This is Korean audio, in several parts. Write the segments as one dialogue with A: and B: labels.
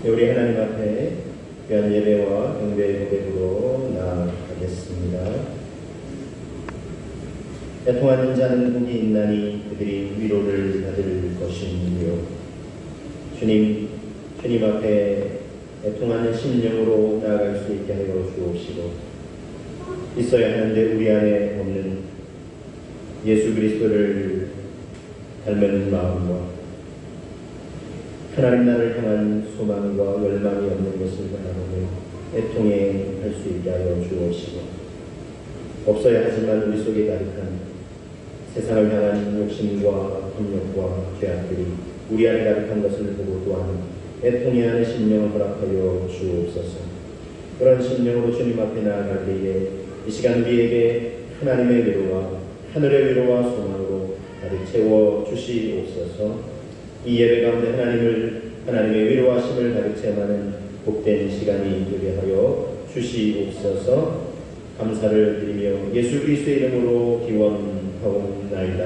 A: 우리 하나님 앞에 귀한 예배와 경배의 고백으로 나아가겠습니다. 애통하는 자는 복이 있나니 그들이 위로를 받을 것이니요. 주님 앞에 애통하는 심령으로 나아갈 수 있게 하여 주옵시고, 있어야 하는데 우리 안에 없는 예수 그리스도를 닮은 마음과 하나님 나를 향한 소망과 열망이 없는 것을 바라보며 애통해 할 수 있게 하여 주옵시고, 없어야 하지만 우리 속에 가득한 세상을 향한 욕심과 탐욕과 죄악들이 우리 안에 가득한 것을 보고 또한 애통해 하는 심령을 허락하여 주옵소서. 그런 심령으로 주님 앞에 나아갈 때에 이 시간 우리에게 하나님의 위로와 하늘의 위로와 소망으로 가득 채워 주시옵소서. 이 예배 가운데 하나님의 위로하심을 가득 체험하는 복된 시간이 되게 하여 주시옵소서. 감사를 드리며 예수 그리스도의 이름으로 기원하옵나이다.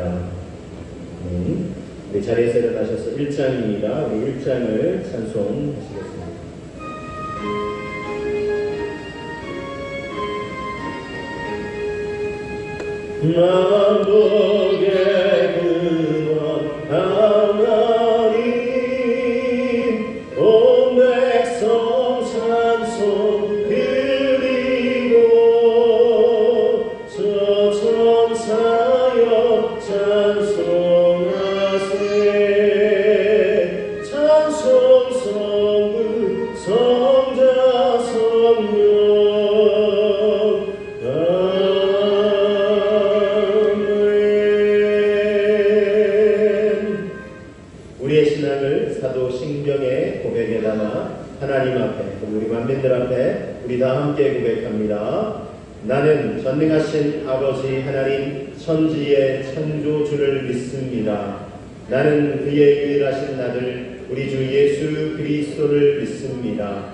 A: 우리 자리에서 일어나셔서 1장입니다. 우리 1장을 찬송하시겠습니다. 만복의 근원 하나님, 온 백성 찬송 드리고, 저 천사여 찬송하세. 찬송 성부 성자 성령 신경의 고백에 담아 하나님 앞에, 우리 만민들 앞에 우리 다 함께 고백합니다. 나는 전능하신 아버지 하나님 천지의 창조주를 믿습니다. 나는 그의 유일하신 아들 우리 주 예수 그리스도를 믿습니다.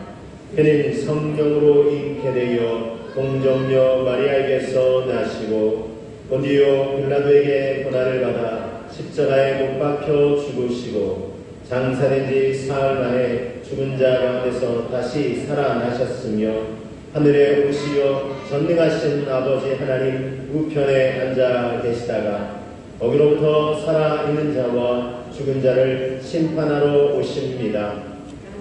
A: 그는 성령으로 잉태되어 동정녀 마리아에게서 나시고 본디오 빌라도에게 고난을 받아 십자가에 못 박혀 죽으시고 장사된 지 사흘 만에 죽은 자 가운데서 다시 살아나셨으며 하늘에 오시어 전능하신 아버지 하나님 우편에 앉아 계시다가 거기로부터 살아있는 자와 죽은 자를 심판하러 오십니다.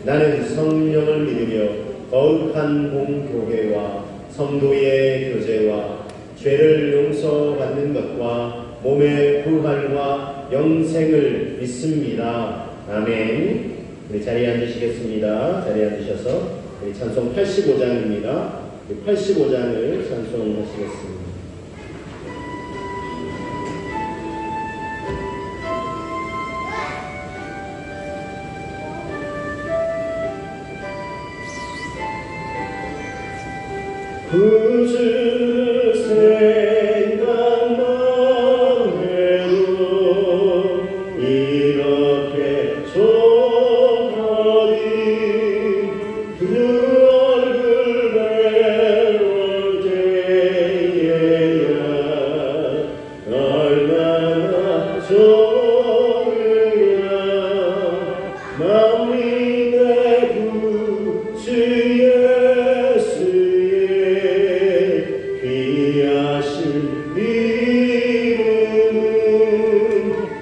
A: 나는 성령을 믿으며 거룩한 공교회와 성도의 교제와 죄를 용서받는 것과 몸의 부활과 영생을 믿습니다. 아멘. 우리 자리에 앉으시겠습니다. 자리에 앉으셔서 우리 찬송 85장입니다. 85장을 찬송하시겠습니다. 구주를 생각만 해도 이렇게 좋아하니 그 얼굴 배울 때에야 얼마나 좋으랴. 만민의 구주 귀하신 이름은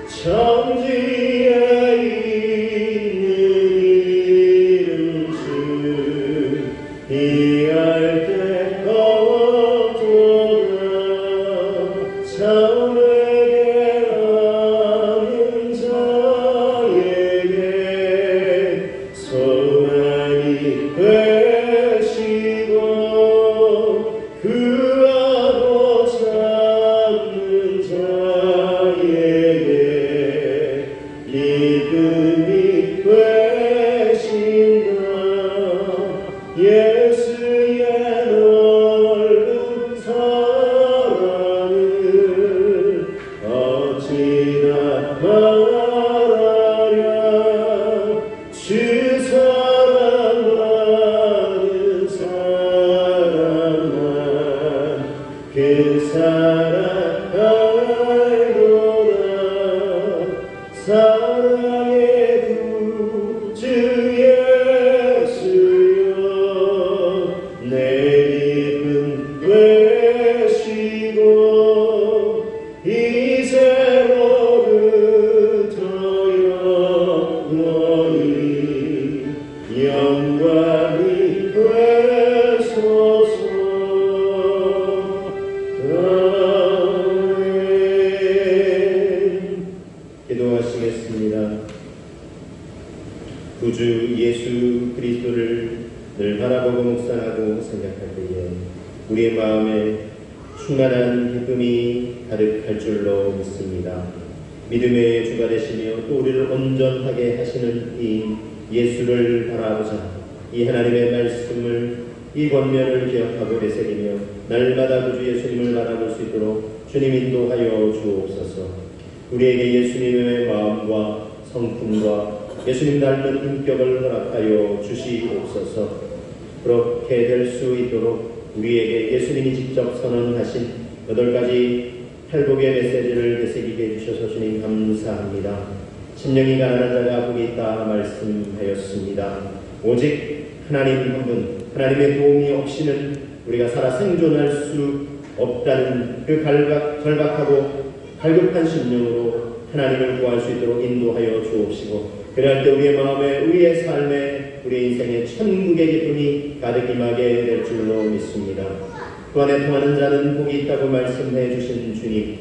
A: 천지에 있는 이름은 이할 때 없도다. 참되게 하는 자에게 너희 영광이 되소서. 아멘. 기도하시겠습니다. 구주 예수 그리스도를 늘 바라보고 묵상하고 생각할 때에 우리의 마음에 충만한 기쁨이 가득할 줄로 믿습니다. 믿음의 주가 되시며 또 우리를 온전하게 하시는 이 예수를 바라보자. 이 하나님의 말씀을, 이 권면을 기억하고 되새기며 날마다 구주 예수님을 바라볼 수 있도록 주님 인도하여 주옵소서. 우리에게 예수님의 마음과 성품과 예수님 닮은 인격을 허락하여 주시옵소서. 그렇게 될 수 있도록 우리에게 예수님이 직접 선언하신 8가지 팔복의 메시지를 되새기게 해주셔서 주님 감사합니다. 심령이 가난한 자가 복이 있다 말씀하였습니다. 오직 하나님 한 분, 하나님의 도움이 없이는 우리가 살아 생존할 수 없다는 그 절박하고 갈급한 심령으로 하나님을 구할 수 있도록 인도하여 주옵시고, 그럴 때 우리의 마음에, 우리의 삶에, 우리의 인생에 천국의 기쁨이 가득 임하게 될 줄로 믿습니다. 그 안에 통하는 자는 복이 있다고 말씀해 주신 주님,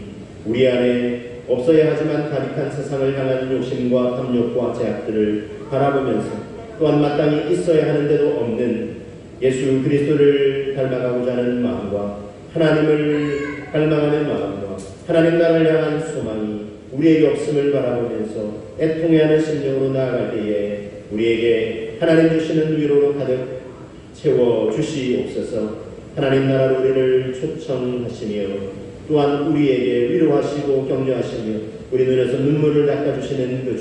A: 우리 안에 없어야 하지만 가득한 세상을 향한 욕심과 탐욕과 제약들을 바라보면서 또한 마땅히 있어야 하는데도 없는 예수 그리스도를 닮아가고자 하는 마음과 하나님을 갈망하는 마음과 하나님 나라를 향한 소망이 우리에게 없음을 바라보면서 애통해하는 심령으로 나아갈 때에 우리에게 하나님 주시는 위로로 가득 채워 주시옵소서. 하나님 나라로 우리를 초청하시며 또한 우리에게 위로하시고 격려하시며 우리 눈에서 눈물을 닦아주시는 그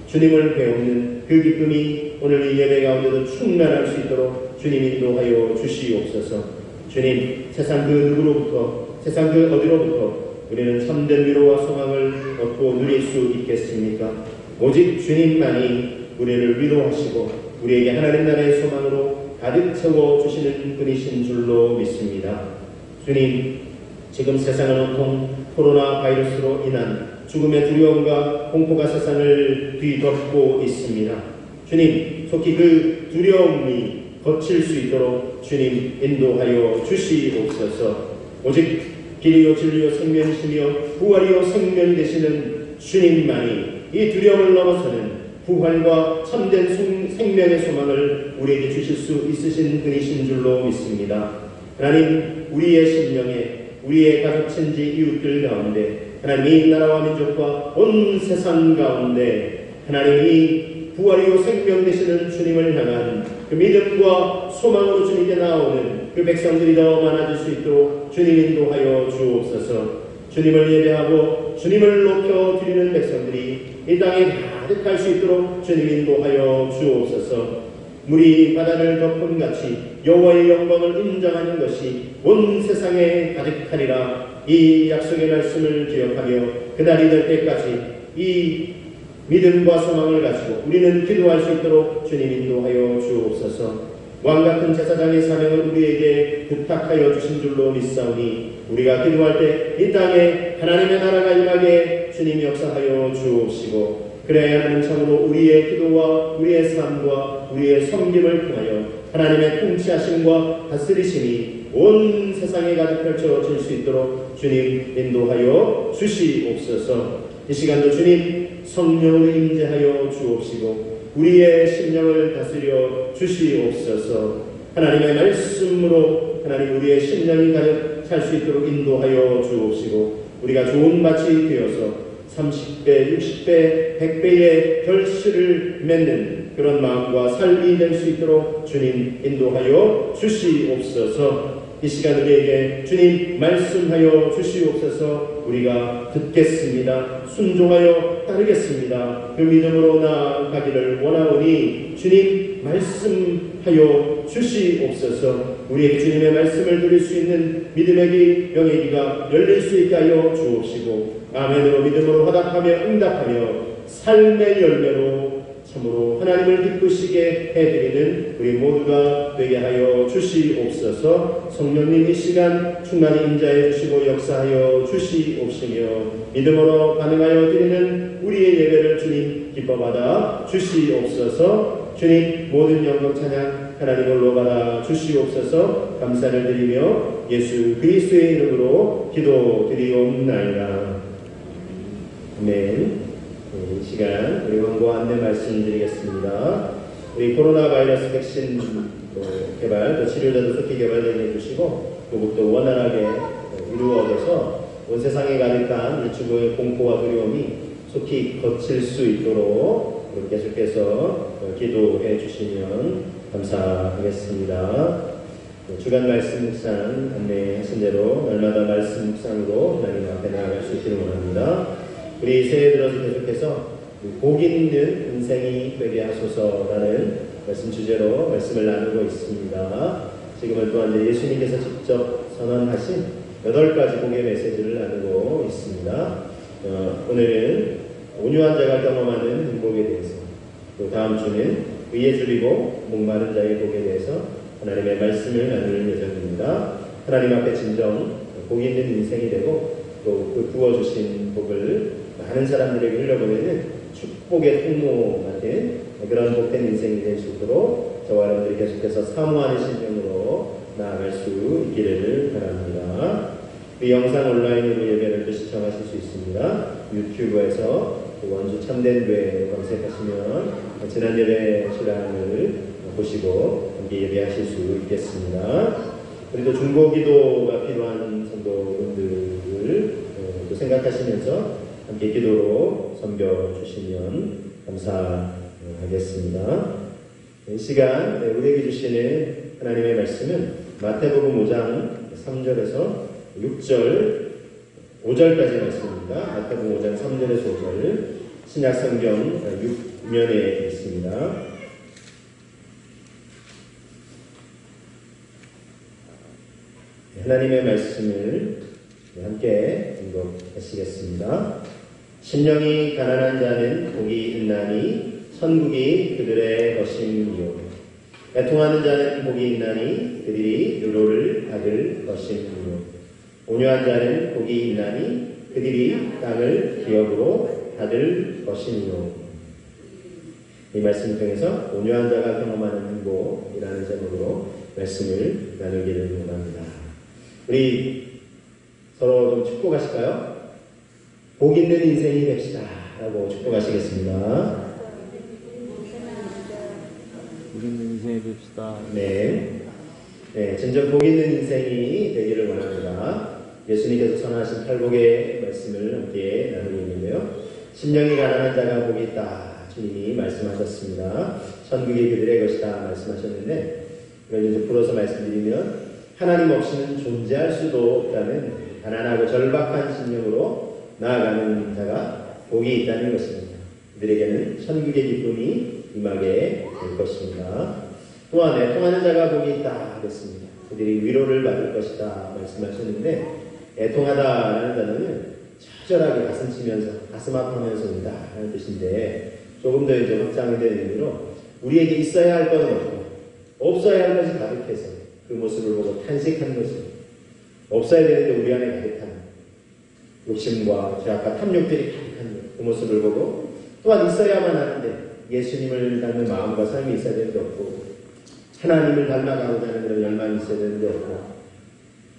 A: 주님을 배우는 그 기쁨이 오늘 이 예배 가운데도 충만할 수 있도록 주님 인도하여 주시옵소서. 주님, 세상 그 누구로부터, 세상 그 어디로부터 우리는 참된 위로와 소망을 얻고 누릴 수 있겠습니까? 오직 주님만이 우리를 위로하시고 우리에게 하나님 나라의 소망으로 가득 채워주시는 분이신 줄로 믿습니다. 주님, 지금 세상은 온통 코로나 바이러스로 인한 죽음의 두려움과 공포가 세상을 뒤덮고 있습니다. 주님, 속히 그 두려움이 거칠 수 있도록 주님 인도하여 주시옵소서. 오직 길이요 진리요 생명이시며 부활이요 생명이 되시는 주님만이 이 두려움을 넘어서는 부활과 참된 생명의 소망을 우리에게 주실 수 있으신 분이신 줄로 믿습니다. 하나님, 우리의 심령에, 우리의 가족, 친지, 이웃들 가운데, 하나님 이 나라와 민족과 온 세상 가운데 하나님이 부활이요 생명 되시는 주님을 향한 그 믿음과 소망으로 주님께 나오는 그 백성들이 더 많아질 수 있도록 주님 인도하여 주옵소서. 주님을 예배하고 주님을 높여드리는 백성들이 이 땅에 가득할 수 있도록 주님 인도하여 주옵소서. 물이 바다를 덮은 같이 여호와의 영광을 인정하는 것이 온 세상에 가득하리라. 이 약속의 말씀을 기억하며 그날이 될 때까지 이 믿음과 소망을 가지고 우리는 기도할 수 있도록 주님 인도하여 주옵소서. 왕같은 제사장의 사명을 우리에게 부탁하여 주신 줄로 믿사오니 우리가 기도할 때 이 땅에 하나님의 나라가 임하게 주님 역사하여 주옵시고, 그래야 하나님 참으로 우리의 기도와 우리의 삶과 우리의 섬김을 통하여 하나님의 통치하심과 다스리심이 온 세상에 가득 펼쳐질 수 있도록 주님 인도하여 주시옵소서. 이 시간도 주님 성령으로 임재하여 주옵시고 우리의 심령을 다스려 주시옵소서. 하나님의 말씀으로 하나님 우리의 심령이 가득 찰 수 있도록 인도하여 주옵시고 우리가 좋은 밭이 되어서 30배, 60배, 100배의 결실을 맺는 그런 마음과 삶이 될 수 있도록 주님 인도하여 주시옵소서. 이 시간 우리에게 주님 말씀하여 주시옵소서. 우리가 듣겠습니다. 순종하여 따르겠습니다. 그 믿음으로 나아가기를 원하오니 주님 말씀하여 주시옵소서. 우리에게 주님의 말씀을 들을 수 있는 믿음의 귀, 영의 귀가 열릴 수 있게 하여 주옵시고 아멘으로 믿음으로 화답하며 응답하며 삶의 열매로 참으로 하나님을 기쁘시게 해드리는 우리 모두가 되게 하여 주시옵소서. 성령님 이 시간 충만히 임재하여 주시고 역사하여 주시옵시며 믿음으로 반응하여 드리는 우리의 예배를 주님 기뻐 받아 주시옵소서. 주님, 모든 영광 찬양 하나님으로 받아 주시옵소서. 감사를 드리며 예수 그리스도의 이름으로 기도드리옵나이다. 아멘. 이 시간 우리 광고 안내 말씀드리겠습니다. 우리 코로나 바이러스 백신 개발, 또 치료제도 속히 개발되게 해주시고 그것도 원활하게 이루어져서 온 세상에 가득한 일주의 공포와 두려움이 속히 거칠 수 있도록 계속해서 기도해 주시면 감사하겠습니다. 주간 말씀 묵상 안내하신 대로 날마다 말씀 묵상으로 하나님 앞에 나아갈 수 있기를 원합니다. 우리 새해 들어서 계속해서 복 있는 인생이 되게 하소서라는 말씀 주제로 말씀을 나누고 있습니다. 지금은 또한 예수님께서 직접 선언하신 8가지 복의 메시지를 나누고 있습니다. 오늘은 온유한 자가 경험하는 행복에 대해서, 또 다음 주는 의에 줄이고 목마른 자의 복에 대해서 하나님의 말씀을 나눌 예정입니다. 하나님 앞에 진정 복 있는 인생이 되고 또 그 부어주신 복을 많은 사람들에게 흘려보내는 축복의 통로 같은 그런 복된 인생이 될 수 있도록 저와 여러분들이 계속해서 사모하는 심령으로 나아갈 수 있기를 바랍니다. 이 영상 온라인으로 예배를 또 시청하실 수 있습니다. 유튜브에서 원주 참된교회 검색하시면 지난 예배 시간을 보시고 함께 예배하실 수 있겠습니다. 그리고 중보기도가 필요한 성도분들을 또 생각하시면서 함께 기도로 섬겨주시면 감사하겠습니다. 이 시간 우리에게 주시는 하나님의 말씀은 마태복음 5장 3절에서 6절 5절까지 말씀입니다. 마태복음 5장 3절에서 5절 신약성경 6면에 있습니다. 하나님의 말씀을 함께 읽어보시겠습니다. 심령이 가난한 자는 복이 있나니 천국이 그들의 것임이요. 애통하는 자는 복이 있나니 그들이 위로를 받을 것임이요. 온유한 자는 복이 있나니 그들이 땅을 기업으로 받을 것임이요. 이 말씀을 통해서 온유한 자가 경험하는 행복이라는 제목으로 말씀을 나누기를 원합니다. 우리 서로 좀 축복하실까요? 복 있는 인생이 됩시다 라고 축복하시겠습니다.
B: 복 있는 인생이 됩시다.
A: 네, 진정 복 있는 인생이 되기를 원합니다. 예수님께서 선하신 팔복의 말씀을 함께 나누고 있는데요. 심령이 가난한 자가 복이 있다 주님이 말씀하셨습니다. 천국이 그들의 것이다 말씀하셨는데, 이걸 이제 풀어서 말씀드리면 하나님 없이는 존재할 수도 없다는 가난하고 절박한 심령으로 나아가는 자가 복이 있다는 것입니다. 그들에게는 천국의 기쁨이 임하게 될 것입니다. 또한 애통하는 자가 복이 있다 그랬습니다. 그들이 위로를 받을 것이다 말씀하셨는데, 애통하다라는 단어는 처절하게 가슴 치면서 가슴 아파하면서 온다 라는 뜻인데, 조금 더 이제 확장이 되는 의미로 우리에게 있어야 할 것은 없고 없어야 할 것이 가득해서 그 모습을 보고 탄식하는 것입니다. 없어야 되는데 우리 안에 가득한 욕심과 죄악과 탐욕들이 가득한 그 모습을 보고, 또한 있어야만 하는데 예수님을 닮는 마음과 삶이 있어야 되는데 없고, 하나님을 닮아가고자 하는 그런 열망이 있어야 되는데 없고,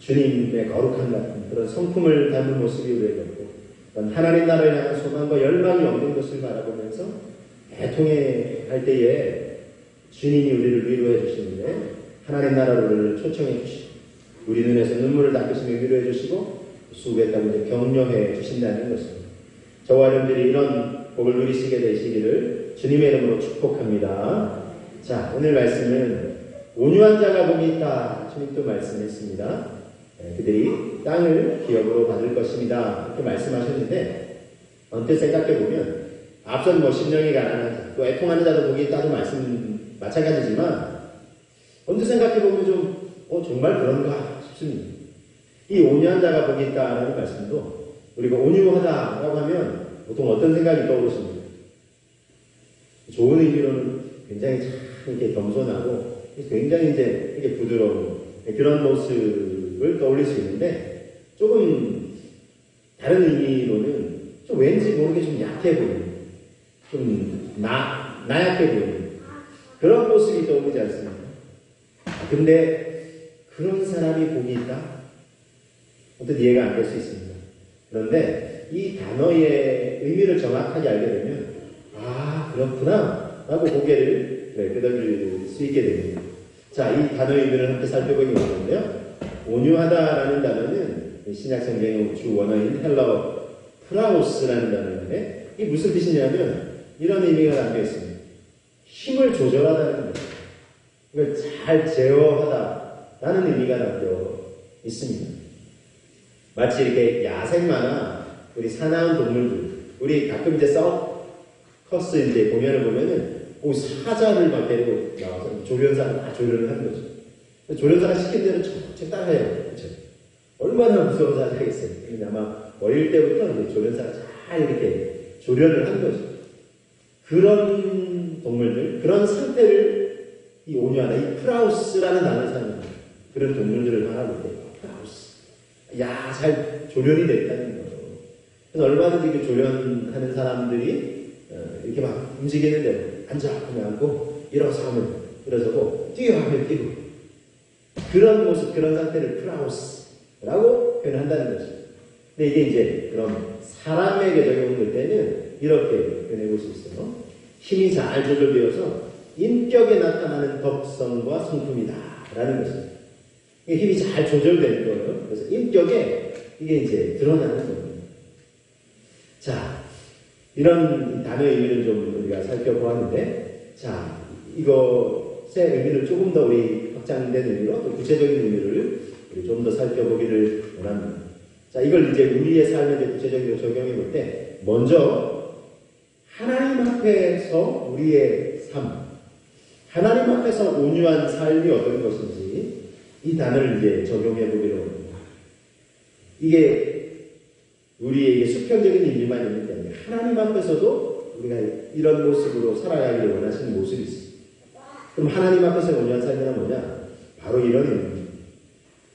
A: 주님의 거룩한 같은 그런 성품을 닮은 모습이 우리에게 없고, 또한 하나님 나라를 향한 소망과 열망이 없는 것을 바라보면서 애통해할 때에 주님이 우리를 위로해 주시는데, 하나님 나라를 초청해 주시고 우리 눈에서 눈물을 닦으시며 위로해 주시고 수고했다고 이제 격려해 주신다는 것입니다. 저와 여러분들이 이런 복을 누리시게 되시기를 주님의 이름으로 축복합니다. 자, 오늘 말씀은 온유한 자가 복이 있다 주님 또 말씀했습니다. 그들이 땅을 기업으로 받을 것입니다 이렇게 말씀하셨는데, 언뜻 생각해보면 앞선 심령이 가난한 자, 또 애통하는 자도 복이 있다도 말씀 마찬가지지만, 언뜻 생각해보면 좀 정말 그런가 싶습니다. 이 온유한 자가 복이 있다라는 말씀도 우리가 온유하다라고 하면 보통 어떤 생각이 떠오르십니까? 좋은 의미로는 굉장히 참 이렇게 겸손하고 굉장히 이제 이렇게 부드러운 그런 모습을 떠올릴 수 있는데, 조금 다른 의미로는 좀 왠지 모르게 좀 약해 보이는, 좀 나약해 보이는 그런 모습이 떠오르지 않습니까? 근데 그런 사람이 복이 있다? 어떤 이해가 안 될 수 있습니다. 그런데 이 단어의 의미를 정확하게 알게 되면 아 그렇구나 라고 고개를 끄덕일 수 있게 됩니다. 자, 이 단어의 의미를 함께 살펴보기 원하는데요. 온유하다라는 단어는 신약 성경의 주 원어인 헬라어 프라우스라는 단어인데 이게 무슨 뜻이냐면 이런 의미가 담겨 있습니다. 힘을 조절하다는 거예요. 이걸 잘 제어하다라는 의미가 담겨 있습니다. 마치 이렇게 야생마나 우리 사나운 동물들, 우리 가끔 이제 서커스 이제 공연을 보면은 사자를 막 데리고 나와서 조련사가 다 조련을 하는 거죠. 조련사가 시킨 대로 척척 따라해요. 그렇죠? 얼마나 무서운 사자겠어요. 아마 어릴 때부터 이제 조련사가 잘 이렇게 조련을 하는 거죠. 그런 동물들, 그런 상태를 이 온유하다, 이 프라우스라는 단어를 사는 그런 동물들을 말하고 있대요. 프라우스. 야, 잘 조련이 됐다는 거죠. 그래서 얼마든지 그 조련하는 사람들이 이렇게 막 움직이는데 앉아 하면 앉고 일어서 하면 일어서고 뛰어 하면 뛰고 그런 모습, 그런 상태를 프라우스라고 표현한다는 거죠. 근데 이게 이제 그런 사람에게 적용될 때는 이렇게 표현해 볼 수 있어요. 힘이 잘 조절되어서 인격에 나타나는 덕성과 성품이다라는 것입니다. 힘이 잘 조절되는 거예요. 그래서 인격에 이게 이제 드러나는 거예요. 자, 이런 단어의 의미를 좀 우리가 살펴보았는데, 자, 이것의 의미를 조금 더 우리 확장된 의미로 또 구체적인 의미를 우리 좀 더 살펴보기를 원합니다. 자, 이걸 이제 우리의 삶에 이제 구체적으로 적용해 볼 때, 먼저 하나님 앞에서 우리의 삶, 하나님 앞에서 온유한 삶이 어떤 것인지 이 단어를 이제 적용해 보기로 합니다. 이게 우리에게 수평적인 의미만 있는 게 아니라 하나님 앞에서도 우리가 이런 모습으로 살아가기를 원하시는 모습이 있습니다. 그럼 하나님 앞에서 온유한 삶이란 뭐냐? 바로 이런 의미입니다.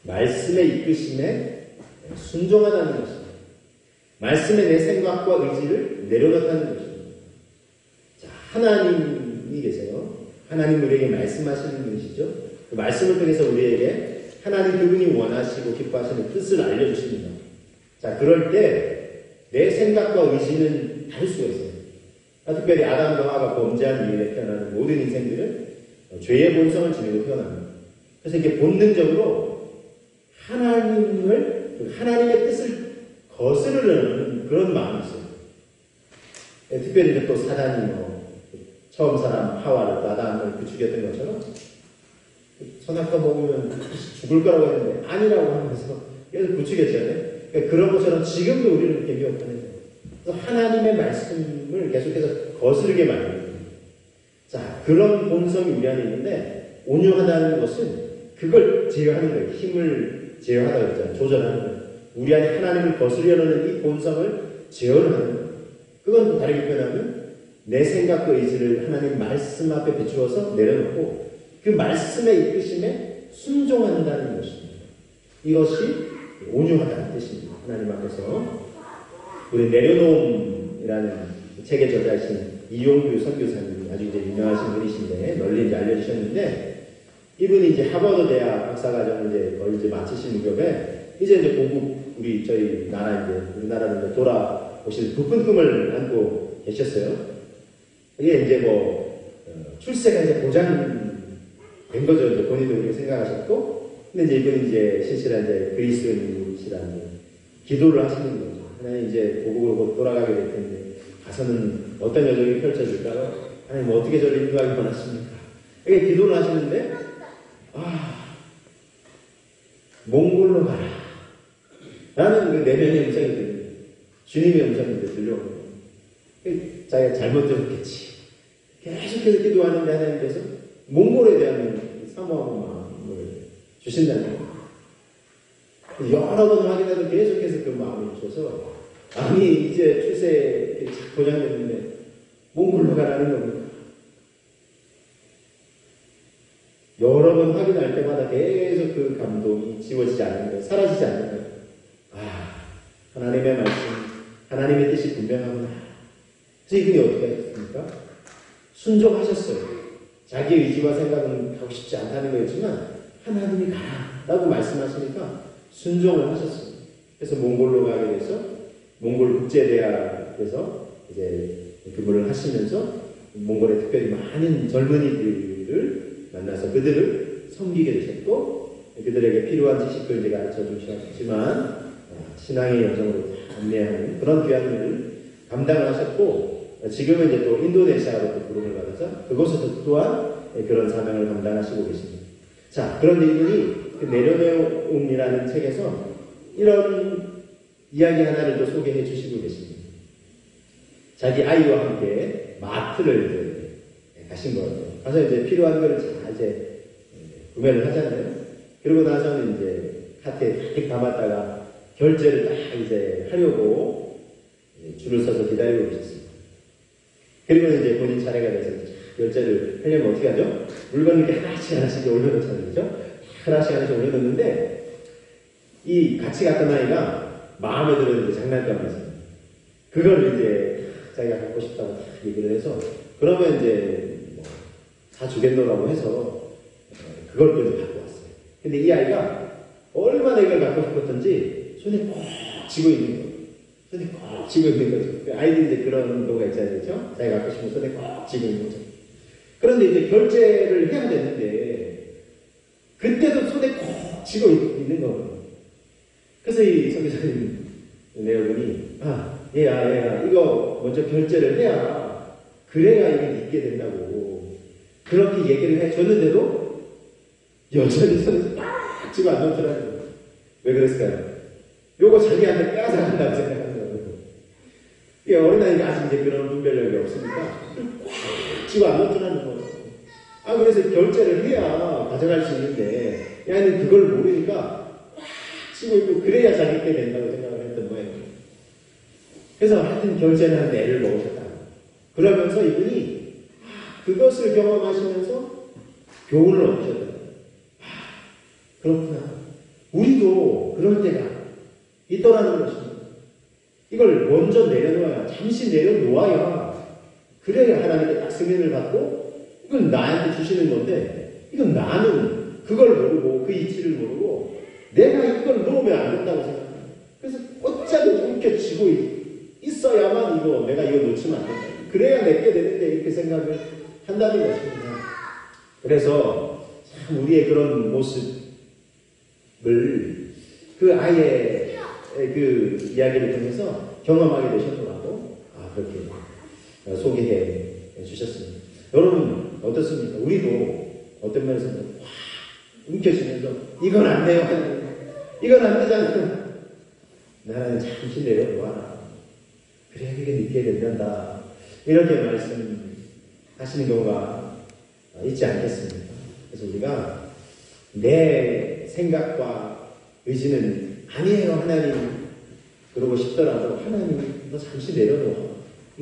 A: 말씀의 이끄심에 순종하다는 것입니다. 말씀에 내 생각과 의지를 내려놓다는 것입니다. 자, 하나님이 계세요. 하나님 우리에게 말씀하시는 분이시죠. 그 말씀을 통해서 우리에게 하나님 그분이 원하시고 기뻐하시는 뜻을 알려주십니다. 자, 그럴 때 내 생각과 의지는 다를 수가 있어요. 특별히 아담과 하와가 범죄한 이후에 태어나는 모든 인생들은 죄의 본성을 지니고 태어납니다. 그래서 이게 본능적으로 하나님의 뜻을 거스르려는 그런 마음이 있어요. 특별히 또 사단이 처음 사람 하와를 아담을 부추겼던 것처럼 선악과 먹으면 죽을 거라고 했는데 아니라고 하면서 계속 부추겼잖아요. 그러니까 그런 것처럼 지금도 우리는 이렇게 미혹하는 거예요. 그래서 하나님의 말씀을 계속해서 거스르게 만듭니다. 자, 그런 본성이 우리 안에 있는데 온유하다는 것은 그걸 제어하는 거예요. 힘을 제어하다고 했잖아요. 조절하는 거예요. 우리 안에 하나님을 거스르려는 이 본성을 제어를 하는 거예요. 그건 또 다르게 표현하면 내 생각과 의지를 하나님 말씀 앞에 비추어서 내려놓고 그 말씀의 이끄심에 순종한다는 것입니다. 이것이 온유하다는 뜻입니다. 하나님 앞에서 우리 내려놓음이라는 책의 저자이신 이용규 선교사님이 아주 이제 유명하신 분이신데 널리 이제 알려주셨는데 이분이 이제 하버드 대학 박사과정을 이제 거의 이제 마치신 무렵에 이제 고국 저희 나라 이제 우리나라로 돌아오실 부푼 꿈을 안고 계셨어요. 이게 이제 출세가 이제 보장된 거죠. 이제 본인도 그렇게 생각하셨고. 근데 이제 이분이 이제 실실한 이제 그리스도인이시라는 기도를 하시는 거죠. 하나님 이제 고국으로 곧 돌아가게 될 텐데 가서는 어떤 여정이 펼쳐질까요? 하나님 어떻게 저를 인도하기 원하십니까? 이렇게 기도를 하시는데 몽골로 가라 라는 그 내면의 음성이 들려요. 주님의 음성이 들려오는 거예요. 자기가 잘못 들었겠지. 계속해서 기도하는데 하나님께서 몽골에 대한 사모하는 마음을 주신다는 거예요. 여러 번 확인해도 계속해서 그 마음을 주셔서 아니 이제 출세 보장됐는데 몽골로 가라는 겁니다. 여러 번 확인할 때마다 계속 그 감동이 지워지지 않는 거예요. 사라지지 않는 거예요. 하나님의 말씀, 하나님의 뜻이 분명하구나. 그래서 이분이 어떻게 하셨습니까? 순종하셨어요. 자기 의지와 생각은 하고 싶지 않다는 거였지만 하나님이 가라라고 말씀하시니까 순종을 하셨어요. 그래서 몽골로 가게 돼서 몽골 국제대학에서 이제 근무를 하시면서 몽골의 특별히 많은 젊은이들을 만나서 그들을 섬기게 되셨고 그들에게 필요한 지식도 이제 가르쳐 주셨지만 신앙의 여정으로 안내하는 그런 귀한 일을 감당을 하셨고 지금은 이제 또 인도네시아로 또 부름을 받아서 그곳에서 또한 그런 사명을 감당하시고 계십니다. 자, 그런데 이분이 그 내려놓음이라는 책에서 이런 이야기 하나를 또 소개해 주시고 계십니다. 자기 아이와 함께 마트를 이제 가신 거예요. 가서 이제 필요한 거를 다 이제 구매를 하잖아요. 그러고 나서는 이제 카트에 딱 담았다가 결제를 딱 이제 하려고 줄을 서서 기다리고 계셨습니다. 그리고 이제 본인 차례가 돼서 결제를 하려면 어떻게 하죠? 물건을 이렇게 하나씩 올려놓잖아요. 그죠? 하나씩 올려놓는데 이 같이 갔던 아이가 마음에 들었는데 장난감이 있어요. 그걸 이제 자기가 갖고 싶다고 딱 얘기를 해서 그러면 이제 뭐 사주겠노라고 해서 그걸 또 이제 갖고 왔어요. 근데 이 아이가 얼마나 이걸 갖고 싶었던지 손에 꼭 쥐고 있는 거예요. 손에 꼭 쥐고 있는 거죠. 아이들이 이제 그런 거가 있잖아요. 그렇죠? 자기가 갖고 싶은 손에 꼭 쥐고 있는 거죠. 그런데 이제 결제를 해야 되는데 그때도 손에 꼭 쥐고 있는 거예요. 그래서 이 선교사님 내어보니 얘야 이거 먼저 결제를 해야 그래야 이게 믿게 된다고 그렇게 얘기를 해줬는데도 여전히 손에 딱 쥐고 안 놓더라고요. 왜 그랬을까요? 요거 자기한테 빼앗아간다고 생각하는 거예요. 이 어린아이가 아직 이제 그런 분별력이 없으니까 꽉 쥐고 안 놓더라는 거예요. 그래서 결제를 해야 가져갈 수 있는데 얘는 그걸 모르니까 꽉 쥐고 있고 그래야 자기 게 된다고 생각을 했던 거예요. 그래서 하여튼 결제는 한 애를 먹으셨다. 그러면서 이분이 그것을 경험하시면서 교훈을 얻으셨다. 그렇구나. 우리도 그럴 때가 있더라는 것입니다. 이걸 먼저 내려놓아야, 잠시 내려놓아야, 그래야 하나님께 딱 승인을 받고, 이건 나한테 주시는 건데, 이건 나는 그걸 모르고, 그 이치를 모르고, 내가 이걸 놓으면 안 된다고 생각합니다. 그래서 어차피 움켜쥐고 있어야만 내가 이거 놓치면 안 된다. 그래야 내게 되는데, 이렇게 생각을 한다는 것입니다. 그래서 참 우리의 그런 모습을 그 아이의 그 이야기를 통해서 경험하게 되셨더라고 그렇게 소개해 주셨습니다. 여러분 어떻습니까? 우리도 어떤 면에서는 확 움켜쥐면서 이건 안 돼요. 이건 안 되잖아요. 나는 잠시 내려놓아라. 그래야 그게 믿게 된단다. 이렇게 말씀하시는 경우가 있지 않겠습니까? 그래서 우리가 내 생각과 의지는 아니에요 하나님 그러고 싶더라도 하나님 너 잠시 내려놓아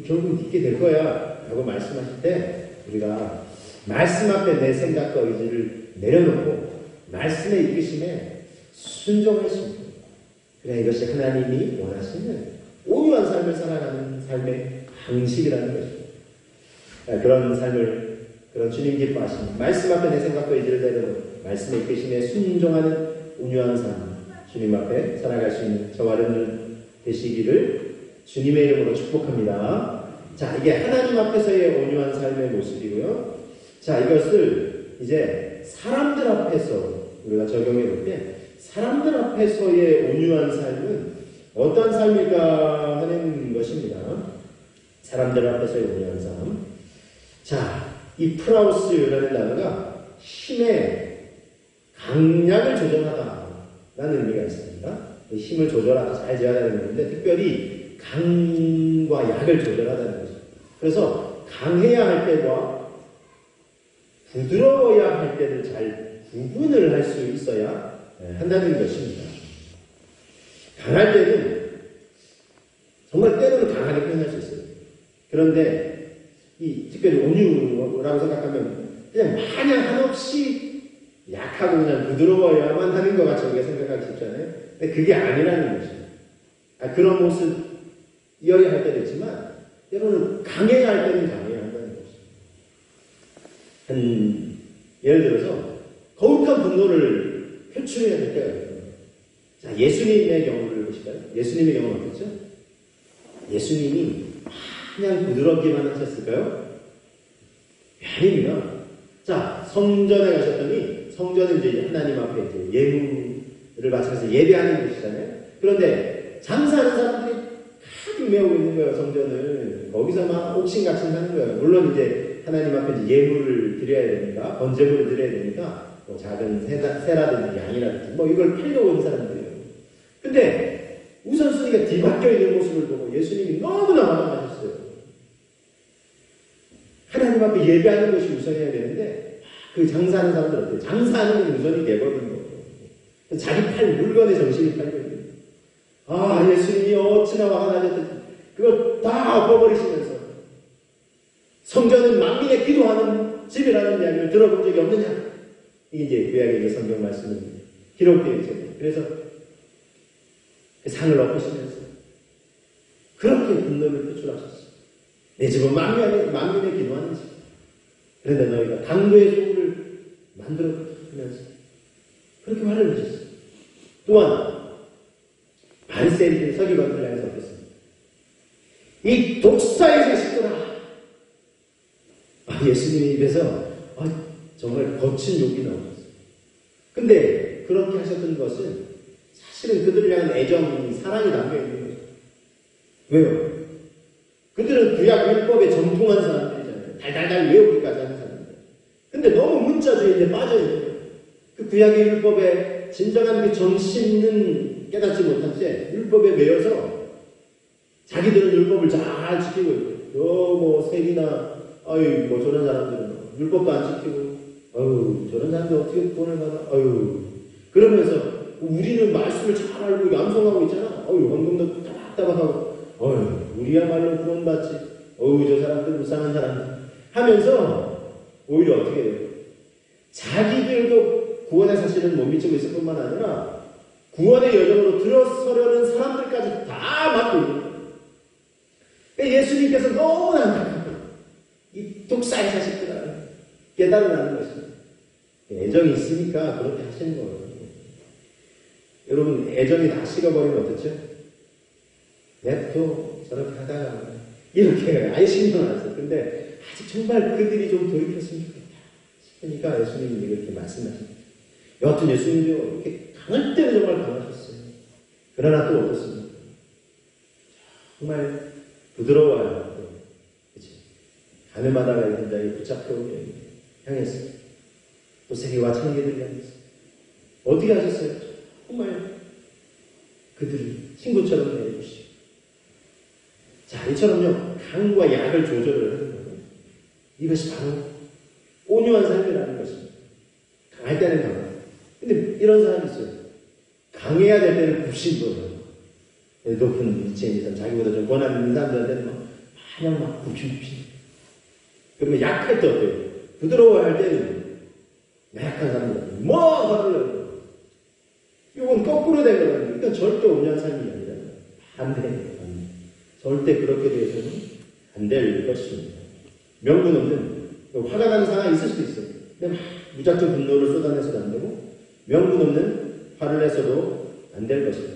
A: 결국 믿게 될 거야 라고 말씀하실 때 우리가 말씀 앞에 내 생각과 의지를 내려놓고 말씀의 이끄심에 순종할 수 있는 그래 이것이 하나님이 원하시는 온유한 삶을 살아가는 삶의 방식이라는 것입니다. 그런 삶을 그런 주님 기뻐하시는 말씀 앞에 내 생각과 의지를 내려놓고 말씀의 이끄심에 순종하는 온유한 삶 주님 앞에 살아갈 수 있는 저와 여러분 되시기를 주님의 이름으로 축복합니다. 자, 이게 하나님 앞에서의 온유한 삶의 모습이고요. 자, 이것을 이제 사람들 앞에서 우리가 적용해 볼 때 사람들 앞에서의 온유한 삶은 어떤 삶일까 하는 것입니다. 사람들 앞에서의 온유한 삶. 자, 이 프라우스라는 단어가 힘의 강약을 조정하다 라는 의미가 있습니다. 힘을 조절하고 잘 지어야되는 건데 특별히 강과 약을 조절하다는 거죠. 그래서 강해야 할 때와 부드러워야 할 때를 잘 구분을 할 수 있어야 한다는 것입니다. 강할 때는 정말 때로는 강하게 표현할 수 있어요. 그런데 이 특별히 온유라고 생각하면 그냥 마냥 한없이 약하고 그냥 부드러워야만 하는 것 같이 우리가 생각하기 쉽잖아요. 근데 그게 아니라는 것입니다. 그런 모습이어야 할 때도 있지만 때로는 강해야 할 때는 강해야 한다는 것입니다. 예를 들어서 거룩한 분노를 표출해야 될 때가 있어요. 자, 예수님의 경우를 보실까요? 예수님의 경우는 어떻죠? 예수님이 그냥 부드럽기만 하셨을까요? 아닙니다. 자, 성전에 가셨더니 성전은 이제 하나님 앞에 이제 예물을 바치면서 예배하는 곳이잖아요. 그런데 장사하는 사람들이 가득 메우고 있는 거예요, 성전을. 거기서 막 옥신각신 하는 거예요. 물론 이제 하나님 앞에 이제 예물을 드려야 되니까, 번제물을 드려야 되니까, 뭐 작은 새라든지 양이라든지, 뭐 이걸 팔려고 온 사람들이에요. 근데 우선순위가 뒤바뀌어 있는 모습을 보고 예수님이 너무나 화나셨어요. 하나님 앞에 예배하는 것이 우선이어야 되는데, 그 장사하는 사람들 어때요? 장사하는 건 우선이 되거든요. 자기 팔 물건에 정신이 팔거든요. 아, 예수님이 어찌나 화가 나셨든지 그걸 다 엎어버리시면서 성전은 만민의 기도하는 집이라는 이야기를 들어본 적이 없느냐? 이게 이제 구약의 성경 말씀이 기록되어 있죠. 그래서 그 상을 엎으시면서 그렇게 분노를 표출하셨어요. 내 집은 만민의 기도하는 집. 그런데 너희가 강도의 소굴을 만들어주면서 그렇게 화를 내셨어요. 또한 바리새인들 서기관들 향해서 어땠습니까? 이 독사의 자식들아! 예수님 입에서 정말 거친 욕이 나오셨어요. 근데 그렇게 하셨던 것은 사실은 그들을 향한 애정이, 사랑이 담겨있는 거죠. 왜요? 그들은 구약 율법에 정통한 사람들이잖아요. 달달달 외우기까지 하는 사람들. 근데 너무 문자주의에 빠져있는 거예요. 그 구약의 율법에 진정한 그 정신은 깨닫지 못한 채 율법에 매여서 자기들은 율법을 잘 지키고 있고, 뭐 세리나 뭐 저런 사람들은 율법도 안 지키고, 저런 사람들 어떻게 구원을 받아? 그러면서 우리는 말씀을 잘 알고 암송하고 있잖아. 헌금도 따박따박하고, 우리야말로 구원받지. 저 사람들 불쌍한 사람들 하면서 오히려 어떻게 해요? 자기들도 구원의 사실은 못 미치고 있을 뿐만 아니라 구원의 여정으로 들어서려는 사람들까지 다 막고 있는 거예요. 예수님께서 너무나 이 독사의 자식들아 깨달으라는 것입니다. 애정이 있으니까 그렇게 하시는 거예요. 여러분, 애정이 다 식어버리면 어떻죠? 냅둬 저렇게 하다가 이렇게 아예 신경 안 써요. 근데 아직 정말 그들이 좀 돌이켰으면 좋겠다 싶으니까 예수님이 이렇게 말씀하십니다. 여하튼 예수님도 이렇게 강할 때는 정말 강하셨어요. 그러나 또 어떻습니까? 정말 부드러워야 그치? 가늠하다가 있는 자에게 붙잡혀 향했어요. 또 세리와 청계들이 향했어요. 어떻게 하셨어요? 정말 그들이 친구처럼 내려주시고. 자, 이처럼요, 강과 약을 조절을 하는 거예요. 이것이 바로 온유한 삶이라는 것입니다. 강할 때는 강하고. 근데 이런 사람이 있어요. 강해야 될 때는 굽신거예요. 높은 위치에 있는 사람, 자기보다 좀 권한 있는 사람들한테는 마냥 막 굽신굽신. 그러면 약할 때 어때요? 부드러워 할 때는 약한 사람들한테 화를 내요. 이건 거꾸로 되거든요. 그러니까 절대 온유한 삶이 아니라 반대예요. 절대 그렇게 되어서는 안 될 것입니다. 명분 없는, 화가 나는 상황이 있을 수도 있어요. 근데 무작정 분노를 쏟아내서도 안 되고, 명분 없는 화를 내서도 안 될 것입니다.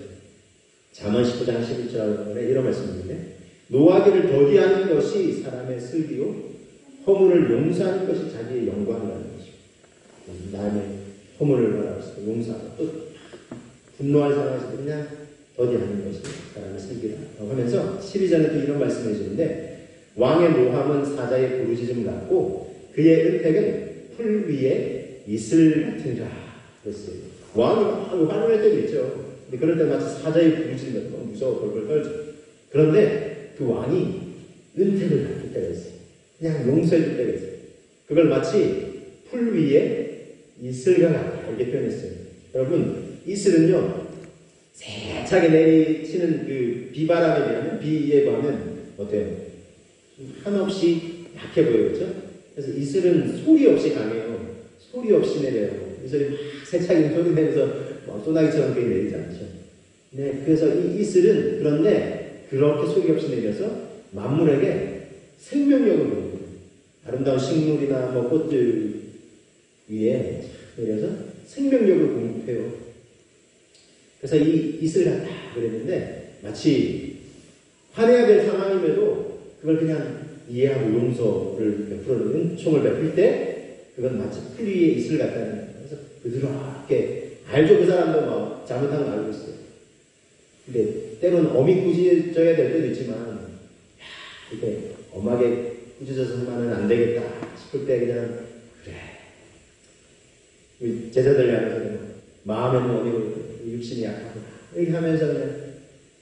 A: 잠언 19장 11절에 이런 말씀인데, 노하기를 더디하는 것이 사람의 슬기요, 허물을 용서하는 것이 자기의 영광이라는 것입니다. 남의 허물을 말하면서 용서하고, 또 분노할 상황에서 그냥 더디하는 것이 사람의 슬기라고 하면서 12절에 또 이런 말씀을 해주는데, 왕의 노함은 사자의 부르짖음 같고 그의 은택은 풀 위에 이슬 같은가 그랬어요. 왕이 화를 낼 때도 있죠. 근데 그럴 때 마치 사자의 부르짖음 같고 무서워 벌벌 떨죠. 그런데 그 왕이 은택을 갖을 때가 있어요. 그냥 용서해 줄 때가 있어요. 그걸 마치 풀 위에 이슬과 같다 이렇게 표현했어요. 여러분, 이슬은요 세차게 내리치는 그 비바람에 비하면, 비에 비하면 어때요? 한없이 약해 보이죠? 그래서 이슬은 소리 없이 강해요. 소리 없이 내려요. 이슬이 막 세차게 소리 내면서 소나기처럼 내리지 않죠. 네, 그래서 이 이슬은 그런데 그렇게 소리 없이 내려서 만물에게 생명력을 줍니다. 아름다운 식물이나 뭐 꽃들 위에 그래서 생명력을 공급해요. 그래서 이 이슬 같다 그랬는데 마치 화내야 될 상황임에도 그걸 그냥 이해하고 용서를 베풀어 은총을 베풀 때 그건 마치 풀 위에 이슬 같다는 거예요. 그래서 부드럽게 알죠. 그 사람도 막 잘못한 거 알고 있어요. 근데 때로는 엄히 꾸짖어야 될 때도 있지만 이렇게 엄하게 꾸짖어서만은 안 되겠다 싶을 때 그냥 그래 제자들 향해서 마음에는 어디고 육신이 약하구나 이렇게 하면서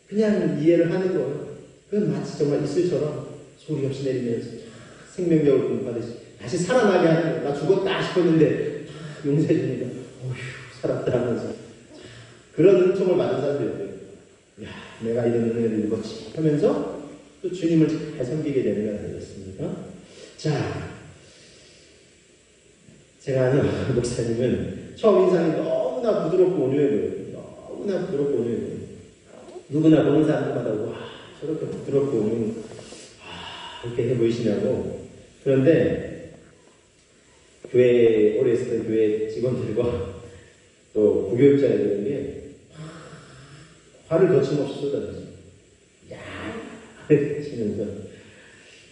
A: 그냥 이해를 하는 거예요. 그건 마치 정말 이슬처럼 소리 없이 내리면서 생명력을 공급하듯이 다시 살아나게 하는 거예요. 나 죽었다 싶었는데 용서해 주니까 어휴 살았다 하면서 그런 은총을 받은 사람들이 있어요. 야 내가 이런 은혜를 입었지 하면서 또 주님을 잘 섬기게 되는 게 아니겠습니까? 자, 제가 아는 목사님은 처음 인상이 너무나 부드럽고 온유해 보여요. 너무나 부드럽고 온유해 보여요. 누구나 보는 사람들마다 와 저렇게 부드럽고 온유 이렇게 해 보이시냐고. 그런데 교회 오래 있었던 교회 직원들과 또 부교육자들에게 화를 거침없이 쏟아냈어요. 야 치면서.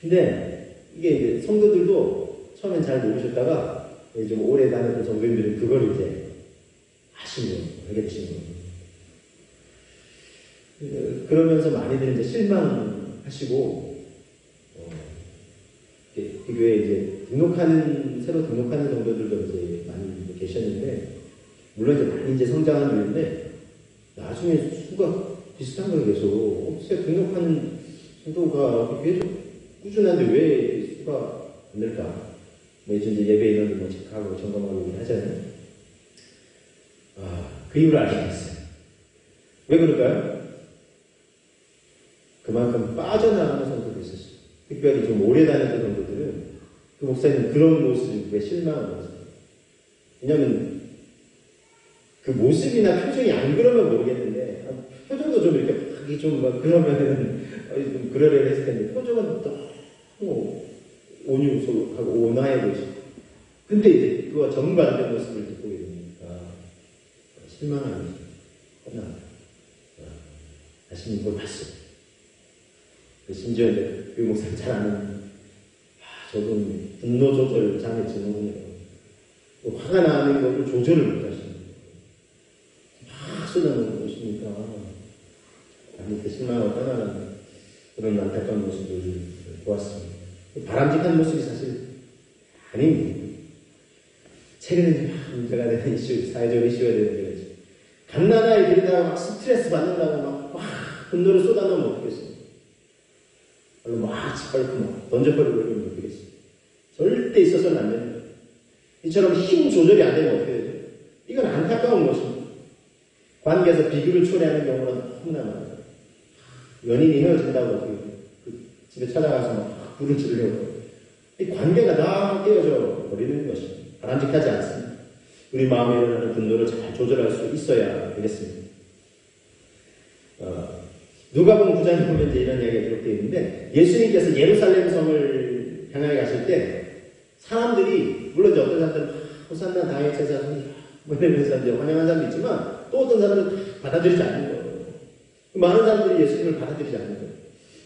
A: 근데 이게 이제 성도들도 처음엔 잘 모르셨다가 좀 오래 다녔던 성도님들은 그걸 이제 아신 거예요. 알게 되신 거예요. 그러면서 많이들 이제 실망하시고 그 교회에 이제 새로 등록하는 성도들도 이제 많이 계셨는데 물론 이제 많이 이제 성장한 이유인데 나중에 수가 비슷한 거예요. 계속 어떻게 등록하는 성도가 계속 꾸준한데 왜 수가 안 늘까? 뭐 이제 예배 인원도 뭐 체크하고 점검하고 하잖아요. 그 이유를 알겠어요. 왜 그럴까요? 그만큼 빠져나가는 성도도 있었어요. 특별히 좀 오래 다녔던 성도들은 그 목사님 그런 모습에 실망한 거죠. 왜냐하면 그 모습이나 표정이 안 그러면 모르겠는데 표정도 좀 이렇게 좀 막 그러면은 좀 그러려고 했을 텐데 표정은 너무 온유하고 온화해 보이시고 근데 이제 그와 정반대 모습을 듣고 계시니까 실망하는 거죠. 자신이 뭘 봤어요. 심지어 이제 그 목사님 잘 아는 저분 분노 조절 장애 증후군이에요. 화가 나는 것을 조절을 못하시는 거예요. 막 쏟아내는 것이니까 밑에 실망하고 떠나가는 그런 안타까운 모습을 보았습니다. 바람직한 모습이 사실 아닙니다. 최근에 문제가 되는 이슈, 사회적 이슈가 되는 거죠. 갓난아이 들이다가 막 스트레스 받는다고 막 분노를 쏟아내면 어떻겠어요? 막 짓밟고 막 던져버리고 그러면 어떻겠어요? 절대 있어서는 안 되는 거예요. 이처럼 힘 조절이 안 되면 어떻게 되죠? 이건 안타까운 것입니다. 관계에서 비교를 초래하는 경우는 너무나 많아요. 연인이 헤어진다고 그 집에 찾아가서 막 불을 지르려고 이 관계가 다 깨어져 버리는 것입니다. 바람직하지 않습니다. 우리 마음에 일어나는 분노를 잘 조절할 수 있어야 되겠습니다. 누가복음 9장에 보면 이제 이런 이야기가 기록되어 있는데 예수님께서 예루살렘 성을 향하여 가실 때 사람들이 물론 이제 어떤 사람들은 호산나 다윗 제사장 뭐 이러면서 이제 환영한 사람도 있지만 또 어떤 사람은 받아들이지 않는 거예요. 많은 사람들이 예수님을 받아들이지 않는 거예요.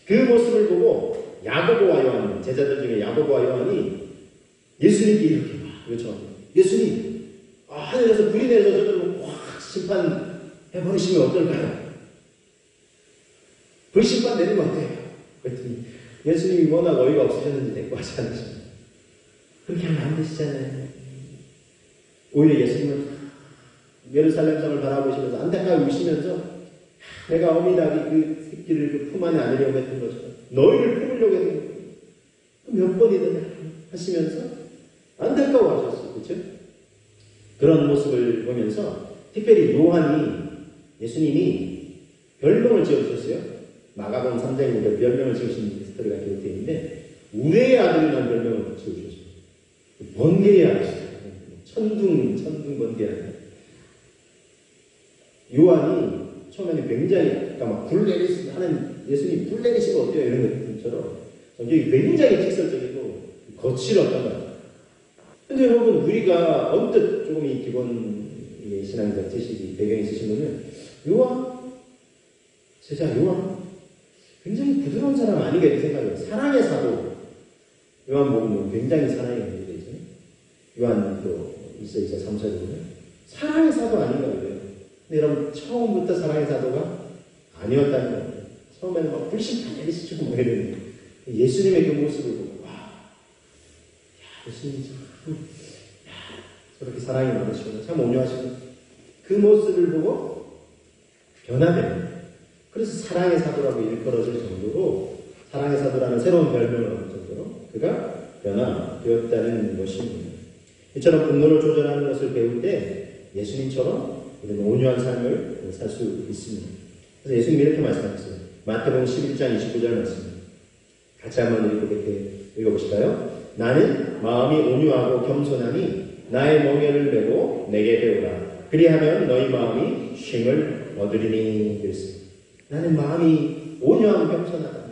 A: 그 모습을 보고 야고보와 요한, 제자들 중에 야고보와 요한이 예수님께 이렇게 요청합니다. 예수님, 하늘에서 불이 내려서 저들을 확 심판해버리시면 어떨까요? 불심판 내리면 어때요? 그랬더니 예수님이 워낙 어이가 없으셨는지 대꾸하지 않으십니다. 그렇게 하면 안 되시잖아요. 오히려 예수님은 예루살렘 성을 바라보시면서 안타까이 우시면서 내가 어미닭이 그 새끼를 그 품 안에 안으려고 했던 것처럼 너희를 품으려고 했던 거예요. 몇 번이든 하시면서 안타까워하셨어요. 그렇죠? 그런 모습을 보면서 특별히 요한이 예수님이 별명을 지어주셨어요. 마가복음 3장에 보니까 별명을 지으신 스토리가 기록되어 있는데 우레의 아들이라는 별명을 지어주셨어요. 번개의 아들이죠. 천둥 번개 아들. 요한이 처음에는 굉장히 막 불 내리듯 하는 예수님 뿔 내리시면 어때요? 이런 것처럼 성격이 굉장히 직설적이고 거칠었던 것 같아요. 근데 여러분, 우리가 언뜻 조금 이 기본 신앙적 지식이 배경이 있으신 분은 요한, 제자 요한 굉장히 부드러운 사람 아니겠지 생각해요. 사랑의 사도 요한복음은 굉장히 사랑이 연결되어 있잖아요. 요한도 있어 3사에 보면 사랑의 사도 아닌가 그래요. 근데 여러분, 처음부터 사랑의 사도가 아니었다는 거예요. 처음에는 막 불신파 내리시고 뭐 이러는데 예수님의 그 모습을 보고 예수님 저렇게 사랑이 많으시구나, 참 온유하시구나, 그 모습을 보고 변화됩니다. 그래서 사랑의 사도라고 일컬어질 정도로, 사랑의 사도라는 새로운 별명을 얻을 정도로 그가 변화되었다는 것입니다. 이처럼 분노를 조절하는 것을 배울 때 예수님처럼 이런 온유한 삶을 살 수 있습니다. 그래서 예수님이 이렇게 말씀하셨어요. 마태복음 11장 29절 말씀 같이 한번 읽어보실까요? 나는 마음이 온유하고 겸손하니 나의 멍에를 메고 내게 배우라. 그리하면 너희 마음이 쉼을 얻으리니. 그랬습니다. 나는 마음이 온유하고 겸손하다.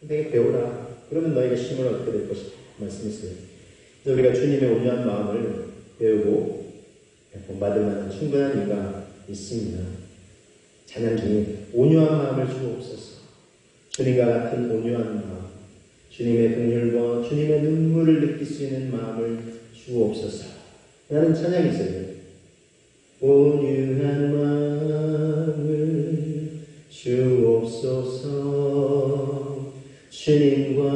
A: 내게 배우라. 그러면 너희가 쉼을 얻게 될 것이다. 말씀했어요. 그래서 우리가 주님의 온유한 마음을 배우고 본받을 만한 충분한 이유가 있습니다. 찬양 중에 온유한 마음을 주옵소서. 주님과 같은 온유한 마음, 주님의 긍휼과 주님의 눈물을 느낄 수 있는 마음을 주옵소서. 라는 찬양이 있어요. 온유한 마음을 주옵소서. 주님과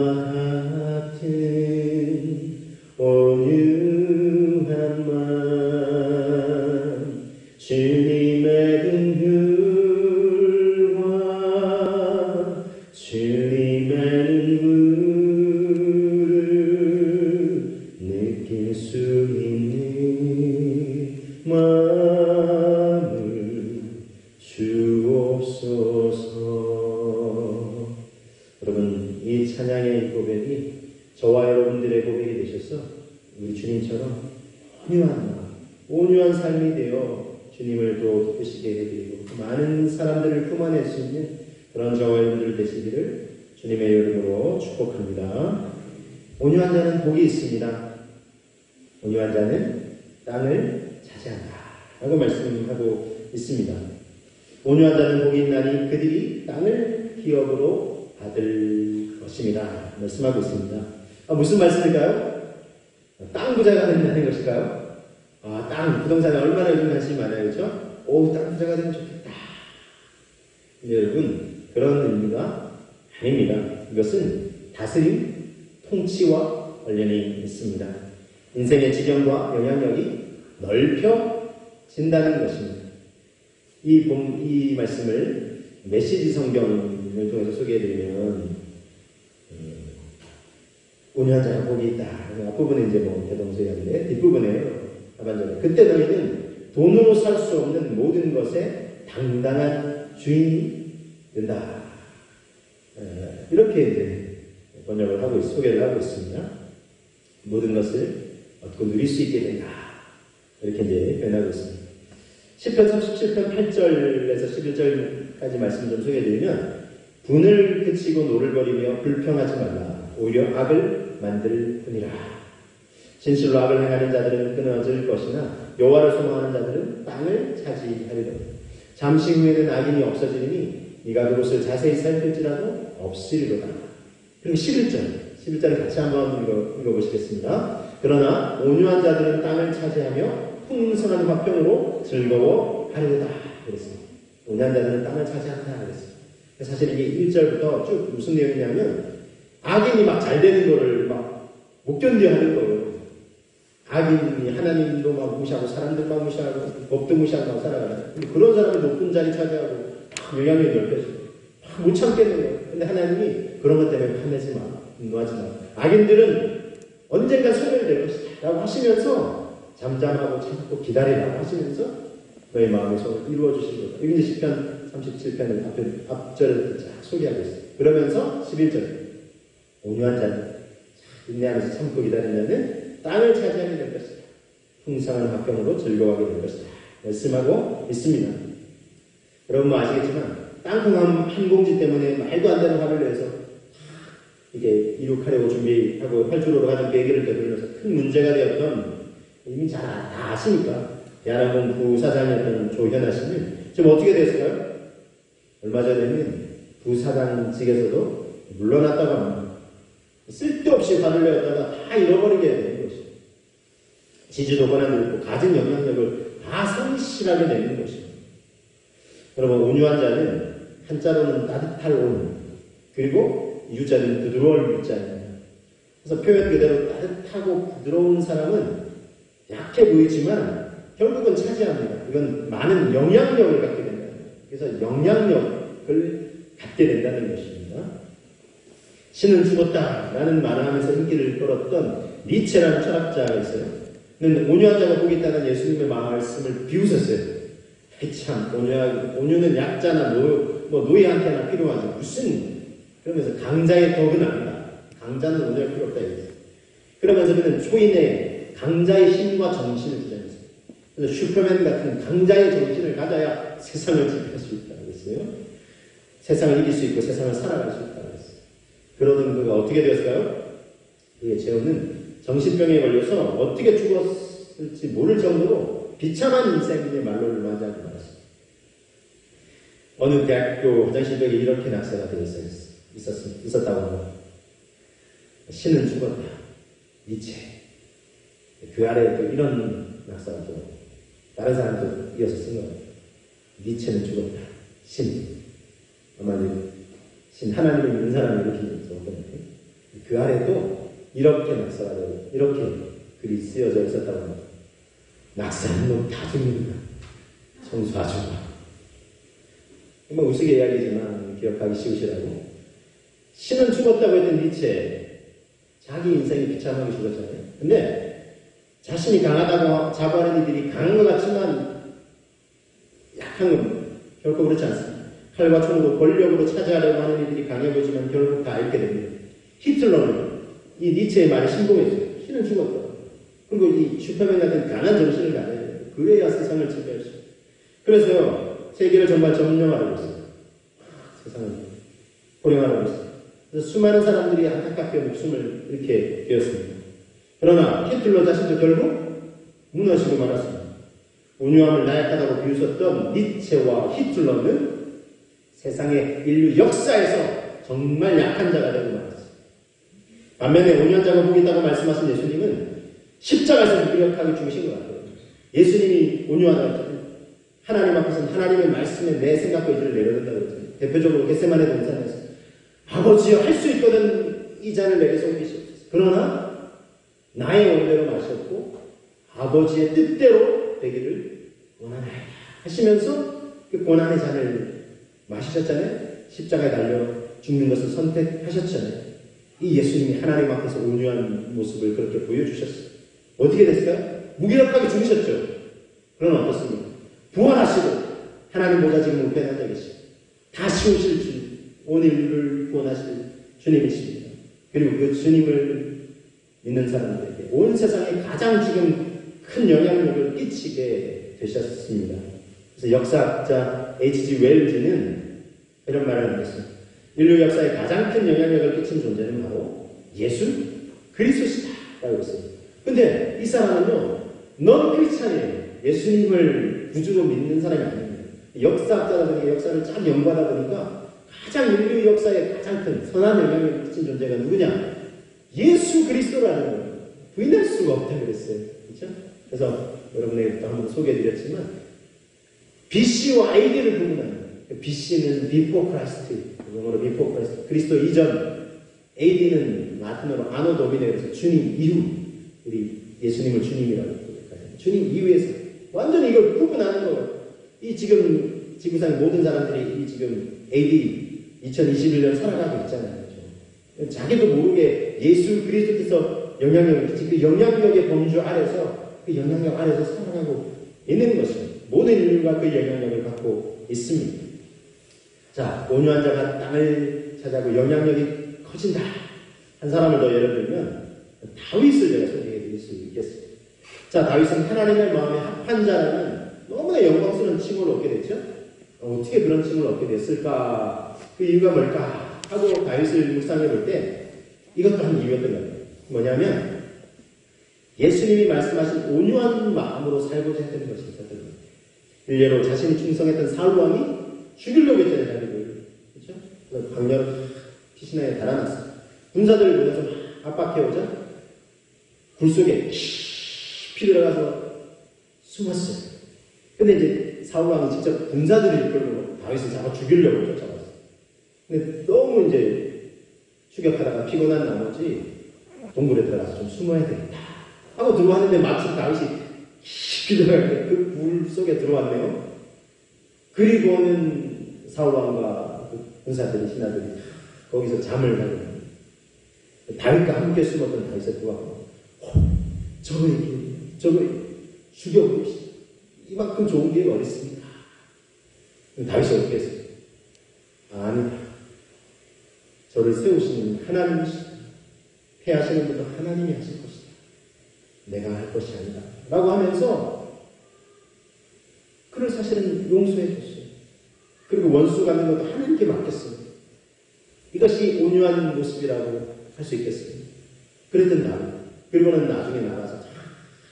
A: 같은 온유한 마음, 주님의 긍휼과 주님의 눈물을 느낄 수 있는 마음을 주옵소서. 여러분, 이 찬양의 고백이 저와 여러분들의 고백이 되셔서 우리 주님처럼 온유한 삶이 되어 주님을 또 기쁘시게 해드리고 많은 사람들을 품어낼 수 있는 그런 저와 여러분들 되시기를 주님의 이름으로 축복합니다. 온유한 자는 복이 있습니다. 온유한 자는 땅을 차지한다 라고 말씀하고 있습니다. 온유한 자는 복이 있나니 그들이 땅을 기업으로 받을 것입니다. 말씀하고 있습니다. 무슨 말씀일까요? 땅 부자가 된다는 것일까요? 땅, 부동산에 얼마나 요즘 관심이 많아요, 그렇죠? 땅 부자가 되면 좋겠다. 근데 여러분, 그런 의미가 아닙니다. 이것은 다스림, 통치와 관련이 있습니다. 인생의 지경과 영향력이 넓혀진다는 것입니다. 이 말씀을 메시지 성경을 통해서 소개해드리면 온유한 자가 복이 있다. 앞부분은 이제 대동소이한데 뒷부분에요. 하반절에 그때 너희는 돈으로 살 수 없는 모든 것에 당당한 주인이 된다. 이렇게 이제 번역을 하고 소개를 하고 있습니다. 모든 것을 얻고 누릴 수 있게 된다. 이렇게 이제 표현하고 있습니다. 10편 37편 8절에서 11절까지 말씀 좀 소개해드리면 분을 그치고 노를 버리며 불평하지 말라. 오히려 악을 만들 뿐이라. 진실로 악을 행하는 자들은 끊어질 것이나 여호와를 소망하는 자들은 땅을 차지하리라. 잠시 후에는 악인이 없어지리니 네가 그곳을 자세히 살필지라도 없으리로다. 그리고 11절을 같이 한번 읽어보시겠습니다. 그러나 온유한 자들은 땅을 차지하며 풍성한 화평으로 즐거워하리로다. 그랬습니다. 온유한 자들은 땅을 차지한다. 그랬습니다. 사실 이게 1절부터 쭉 무슨 내용이냐면 악인이 막 잘 되는 거를 막 못 견뎌 하는 거예요. 악인이 하나님도 막 무시하고 사람들 막 무시하고 법도 무시하고 살아가는. 그런 사람이 높은 자리 차지하고 영향력이 넓혀지고 못 참겠는 거예요. 근데 하나님이 그런 것 때문에 화내지 마, 분노하지 마. 악인들은 언젠가 소멸될 것이다 라고 하시면서 잠잠하고 참고 기다리라고 하시면서 너희 마음의 소원을 이루어 주신 거다. 이게 이제 10편 37편을 앞절을 소개하고 있어요. 그러면서 11절 온유한 자는 인내하면서 참고 기다리는 자는 땅을 차지하게 될 것이다. 풍성한 화평으로 즐거워하게 될 것이다. 말씀하고 있습니다. 여러분 아시겠지만 땅콩 한 봉지 때문에 말도 안 되는 화를 내서 이게 이륙하려고 준비하고 활주로로 가는 비행기를 되돌려서 큰 문제가 되었던, 이미 잘 다 아시니까, 대한항공 부사장이었던 조현아 씨는 지금 어떻게 됐을까요? 얼마 전에는 부사장직에서도 물러났다고 합니다. 쓸데없이 화를 내었다가 다 잃어버리게 되는 것이죠. 지지도 권한도 있고 가진 영향력을 다 상실하게 되는 것이죠. 여러분, 온유한 자는 한자로는 따뜻할 온, 그리고 유자는 부드러울 유자입니다. 그래서 표현 그대로 따뜻하고 부드러운 사람은 약해 보이지만 결국은 차지합니다. 이건 많은 영향력을 갖게 된다. 그래서 영향력을 갖게 된다는 것입니다. 신은 죽었다라는 말을 하면서 인기를 끌었던 니체라는 철학자가 있어요. 그런데 온유한 자가 복이 있다는 예수님의 말씀을 비웃었어요. 참, 온유는 약자나 노예한테나 필요하지. 무슨, 그러면서 강자의 덕은 아니다. 강자는 온유할 필요 없다. 이랬어요. 그러면서 그는 초인의 강자의 힘과 정신을 주장했어요. 그래서 슈퍼맨 같은 강자의 정신을 가져야 세상을 지킬 수 있다. 그랬어요. 세상을 이길 수 있고 세상을 살아갈 수 있다. 그랬어요. 그러던 그가 어떻게 되었을까요? 그의 제어는 정신병에 걸려서 어떻게 죽었을지 모를 정도로 비참한 인생의 말로를 맞이하고 말았습니다. 어느 대학교 화장실벽에 이렇게 낙서가 되어 있었다고 합니다. 신은 죽었다. 니체. 그 아래에 또 이런 낙서가 또 다른 사람도 이어서 쓴 거예요. 니체는 죽었다. 신. 아마 신 하나님을 믿는 사람이 이렇게 적었거든요. 그 아래도 이렇게 낙서가 되고 이렇게 글이 쓰여져 있었다고 합니다. 낙서하는 놈 다 죽는다. 청소하지 마. 뭐 우스개 이야기지만 기억하기 쉬우시라고. 신은 죽었다고 했던 니체, 자기 인생이 비참하게 죽었잖아요. 근데 자신이 강하다고 자부하는 이들이 강한 것 같지만 약한 겁니다. 결코 그렇지 않습니다. 칼과 총으로 권력으로 차지하려고 하는 이들이 강해 보이지만 결국 다 잃게 됩니다. 히틀러는 이 니체의 말에 신봉했어요. 신은 죽었다. 그리고 이 슈퍼맨 같은 강한 정신을 가져야 돼요. 그래야 세상을 지배할 수 있어요. 그래서요, 세계를 정말 점령하려고 했어요. 세상을 호령하려고 했어요. 그래서 수많은 사람들이 안타깝게 목숨을 잃게 되었습니다. 그러나 히틀러 자신도 결국 무너지고 말았습니다. 온유함을 나약하다고 비웃었던 니체와 히틀러는 세상의 인류 역사에서 정말 약한 자가 되고 말았습니다. 반면에 온유한 자가 복이 있다고 말씀하신 예수님은 십자가에서 무력하게 죽으신 것 같아요. 예수님이 온유하다고 했잖아요. 하나님 앞에서는 하나님의 말씀에 내 생각과 의지를 내려놓는다고 했잖아요. 대표적으로 겟세마네 동산에서 아버지여 할 수 있거든 이 잔을 내게서 옮기시옵소서. 그러나 나의 원대로 마셨고 아버지의 뜻대로 되기를 원하나이다 하시면서 그 고난의 잔을 마시셨잖아요. 십자가에 달려 죽는 것을 선택하셨잖아요. 이 예수님이 하나님 앞에서 온유한 모습을 그렇게 보여주셨어요. 어떻게 됐을까요? 무기력하게 죽으셨죠. 그러나 어떻습니까? 부활하시고 하나님 보좌 지금 우편에 앉아 계시고 다시 오실 주님, 온 인류를 구원하실 주님이십니다. 그리고 그 주님을 믿는 사람들에게 온 세상에 가장 지금 큰 영향력을 끼치게 되셨습니다. 그래서 역사학자 H.G. 웰즈는 이런 말을 하고 있습니다. 인류 역사에 가장 큰 영향력을 끼친 존재는 바로 예수 그리스도시다 라고 했습니다. 근데 이 사람은요, 넌 크리스찬이에요. 예수님을 구주로 믿는 사람이 아닙니다. 역사학자다 보니 역사를 쫙 연구하다 보니까 가장 인류 역사에 가장 큰 선한 영향력을 끼친 존재가 누구냐? 예수 그리스도라는 거예요. 부인할 수가 없다 그랬어요. 그렇죠? 그래서 여러분에게 또 한번 소개해드렸지만 BC와 AD를 구분하는 BC는 before Christ, 영어로 before Christ, 그리스도 이전, AD는 라틴어로 아노 도미네에서 주님 이후, 우리 예수님을 주님이라고 고백하잖아요. 주님 이후에서 완전히 이걸 구분하는 거예요. 이 지금 지구상의 모든 사람들이 이 지금 AD 2021년 살아가고 있잖아요. 그렇죠? 자기도 모르게 예수 그리스도께서 영향력을 끼친 그 영향력의 범주 아래서 그 영향력 아래서 살아가고 있는 것입니다. 모든 인류가 그 영향력을 갖고 있습니다. 자, 온유한 자가 땅을 차지하고 영향력이 커진다. 한 사람을 더 예를 들면 다윗을 제가 소개해 드릴 수 있겠습니다. 자, 다윗은 하나님의 마음에 합한 자라는 너무나 영광스러운 칭호를 얻게 됐죠. 어떻게 그런 칭을 얻게 됐을까? 그 이유가 뭘까? 하고 다윗을 묵상해 볼 때 이것도 한 이유였던 거예요. 뭐냐면 예수님이 말씀하신 온유한 마음으로 살고자 했던 것이 있었던 거예요. 일례로 자신이 충성했던 사울 왕이 죽이려고 했잖아요. 자기를. 그렇죠? 강렬 피신하에 달아났어요. 군사들을 보내서 압박해오자 굴 속에 깊이 들어가서 숨었어요. 근데 이제 사울 왕이 직접 군사들을 이끌고 다윗을 잡아 죽이려고 쫓아갔어요. 근데 너무 이제 추격하다가 피곤한 나머지 동굴에 들어가서 좀 숨어야 되겠다 하고 들어왔는데 마침 다윗이 깊이 들어갈 때 그 물 속에 들어왔네요. 그리고는 사울 왕과 그 군사들이 신하들이 거기서 잠을 자고 다윗과 함께 숨었던 다윗에 들어와서 저거 죽여버립시다. 이만큼 좋은 기회가 어디 있습니까? 다윗이 어떻게 했어요? 아니다. 저를 세우시는 하나님이시다. 패하시는 분도 하나님이 하실 것이다. 내가 할 것이 아니다. 라고 하면서 그를 사실은 용서해 줬어요. 그리고 원수 갖는 것도 하나님께 맡겼습니다. 이것이 온유한 모습이라고 할 수 있겠습니다. 그랬던 다윗. 그리고는 나중에 나가서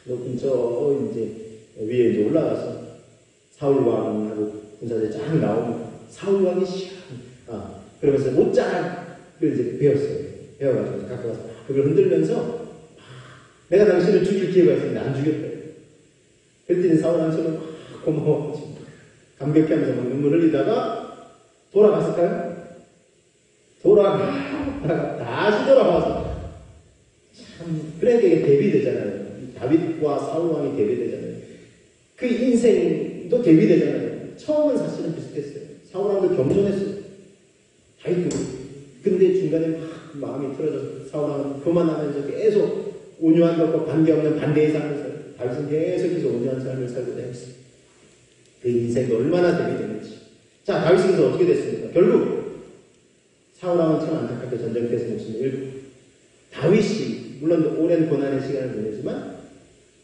A: 높은 저 이제 위에 이제 올라가서 사울 왕하고 군사들이 쫙 나오면 사울 왕이 그러면서 옷자락을 이제 베었어요. 베어가지고 갖고 가서 그걸 흔들면서 내가 당신을 죽일 기회가 있었는데 안 죽였다. 그랬더니 사울 왕처럼 고마워. 감격해 하면서 막 눈물 흘리다가 돌아갔을까요? 돌아가다가 다시 돌아가서 참 그러니까 이게 대비되잖아요. 다윗과 사울 왕이 대비되잖아요. 그 인생도 대비되잖아요. 처음은 사실은 비슷했어요. 사울 왕도 겸손했어요. 다윗도. 근데 중간에 막 마음이 틀어져서 사울 왕은 그만하면서 계속 온유한 것과 관계없는 반대의 삶을 살아요. 다윗은 계속해서 온유한 삶을 살고자 했어요. 그 인생도 얼마나 대비되는지. 자, 다윗은 그래서 어떻게 됐습니까? 결국 사울 왕은 참 안타깝게 전쟁터에서 목숨을 잃고 다윗이 물론 오랜 고난의 시간을 보내지만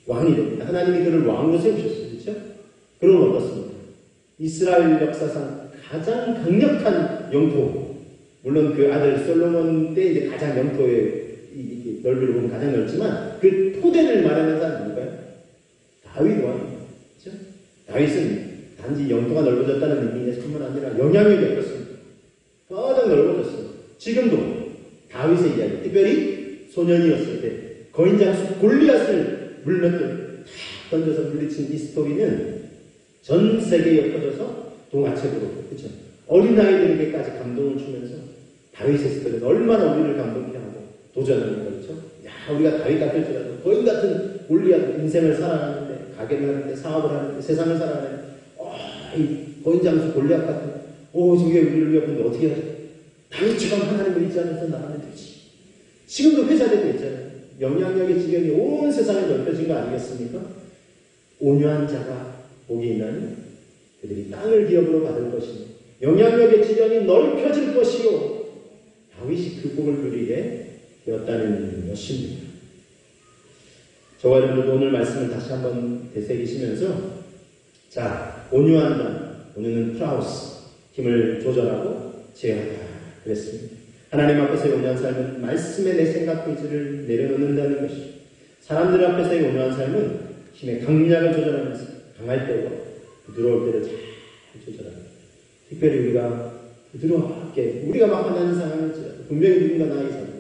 A: 왕이 됩니다. 하나님이 그를 왕으로 세우셨어요. 그렇죠? 그럼 어떻습니까? 이스라엘 역사상 가장 강력한 영토, 물론 그 아들 솔로몬 때 이제 가장 영토의 넓이를 보면 가장 넓지만 그 토대를 마련한 사람이 누굴까요? 다윗 왕이에요. 그렇죠? 다윗은 단지 영토가 넓어졌다는 의미의 뿐만 아니라 영향력이 없었습니다. 가장 넓어졌어요. 지금도 다윗의 이야기, 특별히 소년이었을 때 거인장수 골리앗을 물맷돌 던져서 물리친 이 스토리는 전 세계에 엎어져서 동화책으로, 그렇죠? 어린아이들에게까지 감동을 주면서 다윗의 스토리는 얼마나 우리를 감동케 하고 도전하는 거죠. 야, 우리가 다윗 같을 줄 알고 거인 같은 골리앗 인생을 살아가는데, 가게를 하는데, 사업을 하는데, 세상을 살아가는데, 이 거인장수 골리앗 같은 저게 우리를 위협하는데 어떻게 하죠? 다윗처럼 하나님을 믿지 않아서 나가면 되지. 지금도 회자되고 있잖아요. 영향력의 지경이 온 세상에 넓혀진 거 아니겠습니까? 온유한 자가 복이 있나니 그들이 땅을 기업으로 받을 것이며 영향력의 지경이 넓혀질 것이요 다윗이 그 복을 누리게 되었다는 것입니다. 저와 여러분들도 오늘 말씀을 다시 한번 되새기시면서 자, 온유한 자, 온유는 프라우스, 힘을 조절하고 제어하다 그랬습니다. 하나님 앞에서의 온유한 삶은 말씀에 내 생각 의지를 내려놓는다는 것이죠. 사람들 앞에서의 온유한 삶은 힘의 강약을 조절하면서 강할 때와 부드러울 때를 잘 조절합니다. 특별히 우리가 부드럽게 우리가 막 화나는 상황일지라도 분명히 누군가 나에게 살아있어요.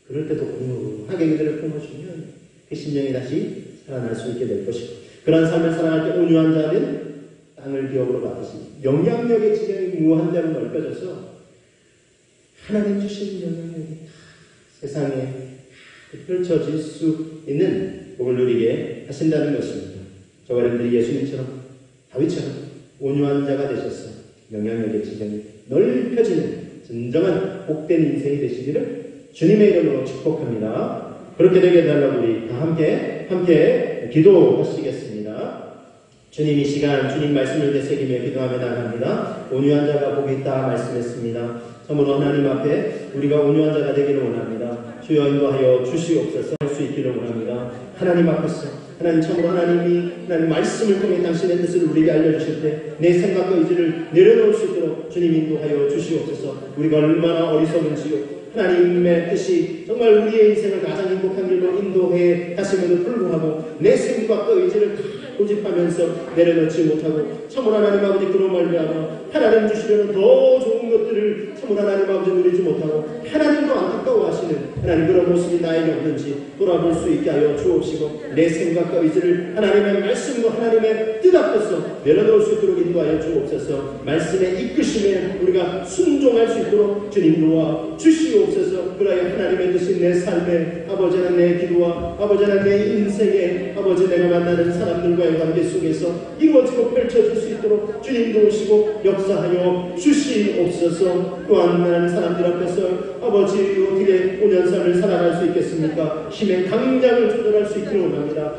A: 그럴 때도 온유하게 그들을 품어주면 그 심령이 다시 살아날 수 있게 될 것이고 그런 삶을 살아갈 때 온유한 자는 땅을 기업으로 받으시 영향력의 지경이 무한대로 넓혀져서 하나님 주신 영향력이 세상에 펼쳐질 수 있는 복을 누리게 하신다는 것입니다. 저와 여러분들이 예수님처럼 다윗처럼 온유한 자가 되셔서 영향력의 지경이 넓혀지는 진정한 복된 인생이 되시기를 주님의 이름으로 축복합니다. 그렇게 되게 해달라고 우리 다 함께 기도하시겠습니다. 주님 이 시간 주님 말씀을 되새기며 기도하며 나갑니다. 온유한 자가 복이 있다 말씀했습니다. 참으로 하나님 앞에 우리가 온유한 자가 되기를 원합니다. 주여 인도하여 주시옵소서 할 수 있기를 원합니다. 하나님 앞에서 하나님 참으로 하나님이 하나님 말씀을 통해 당신의 뜻을 우리에게 알려주실 때 내 생각과 의지를 내려놓을 수 있도록 주님 인도하여 주시옵소서. 우리가 얼마나 어리석은지요. 하나님의 뜻이 정말 우리의 인생을 가장 행복한 길로 인도해 갔음에도 불구하고 내 생각과 의지를 다 고집하면서 내려놓지 못하고 참으로 하나님 아버지 그로 말미암아 하나님 주시려는 더 좋은 것들을 참으로 하나님 아버지 누리지 못하고 하나님도 안타까워하시는 하나님 그런 모습이 나에게 없는지 돌아볼 수 있게 하여 주옵시고 내 생각과 의지를 하나님의 말씀과 하나님의 뜻 앞에서 내려놓을 수 있도록 인도하여 주옵소서. 말씀의 이끄심에 우리가 순종할 수 있도록 주님 도와 주시옵소서. 그러하여 하나님의 뜻이 내 삶에 아버지 하나님 내 기도와 아버지 하나님 내 인생에 아버지 내가 만나는 사람들과의 관계 속에서 이루어지고 펼쳐질 수 있도록 주님 도우시고 역사하여 주시옵소서. 또한 하나님 사람들 앞에서 아버지 어떻게 5년 삶을 살아갈 수 있겠습니까? 힘의 강약을 조절할 수 있기를 원합니다.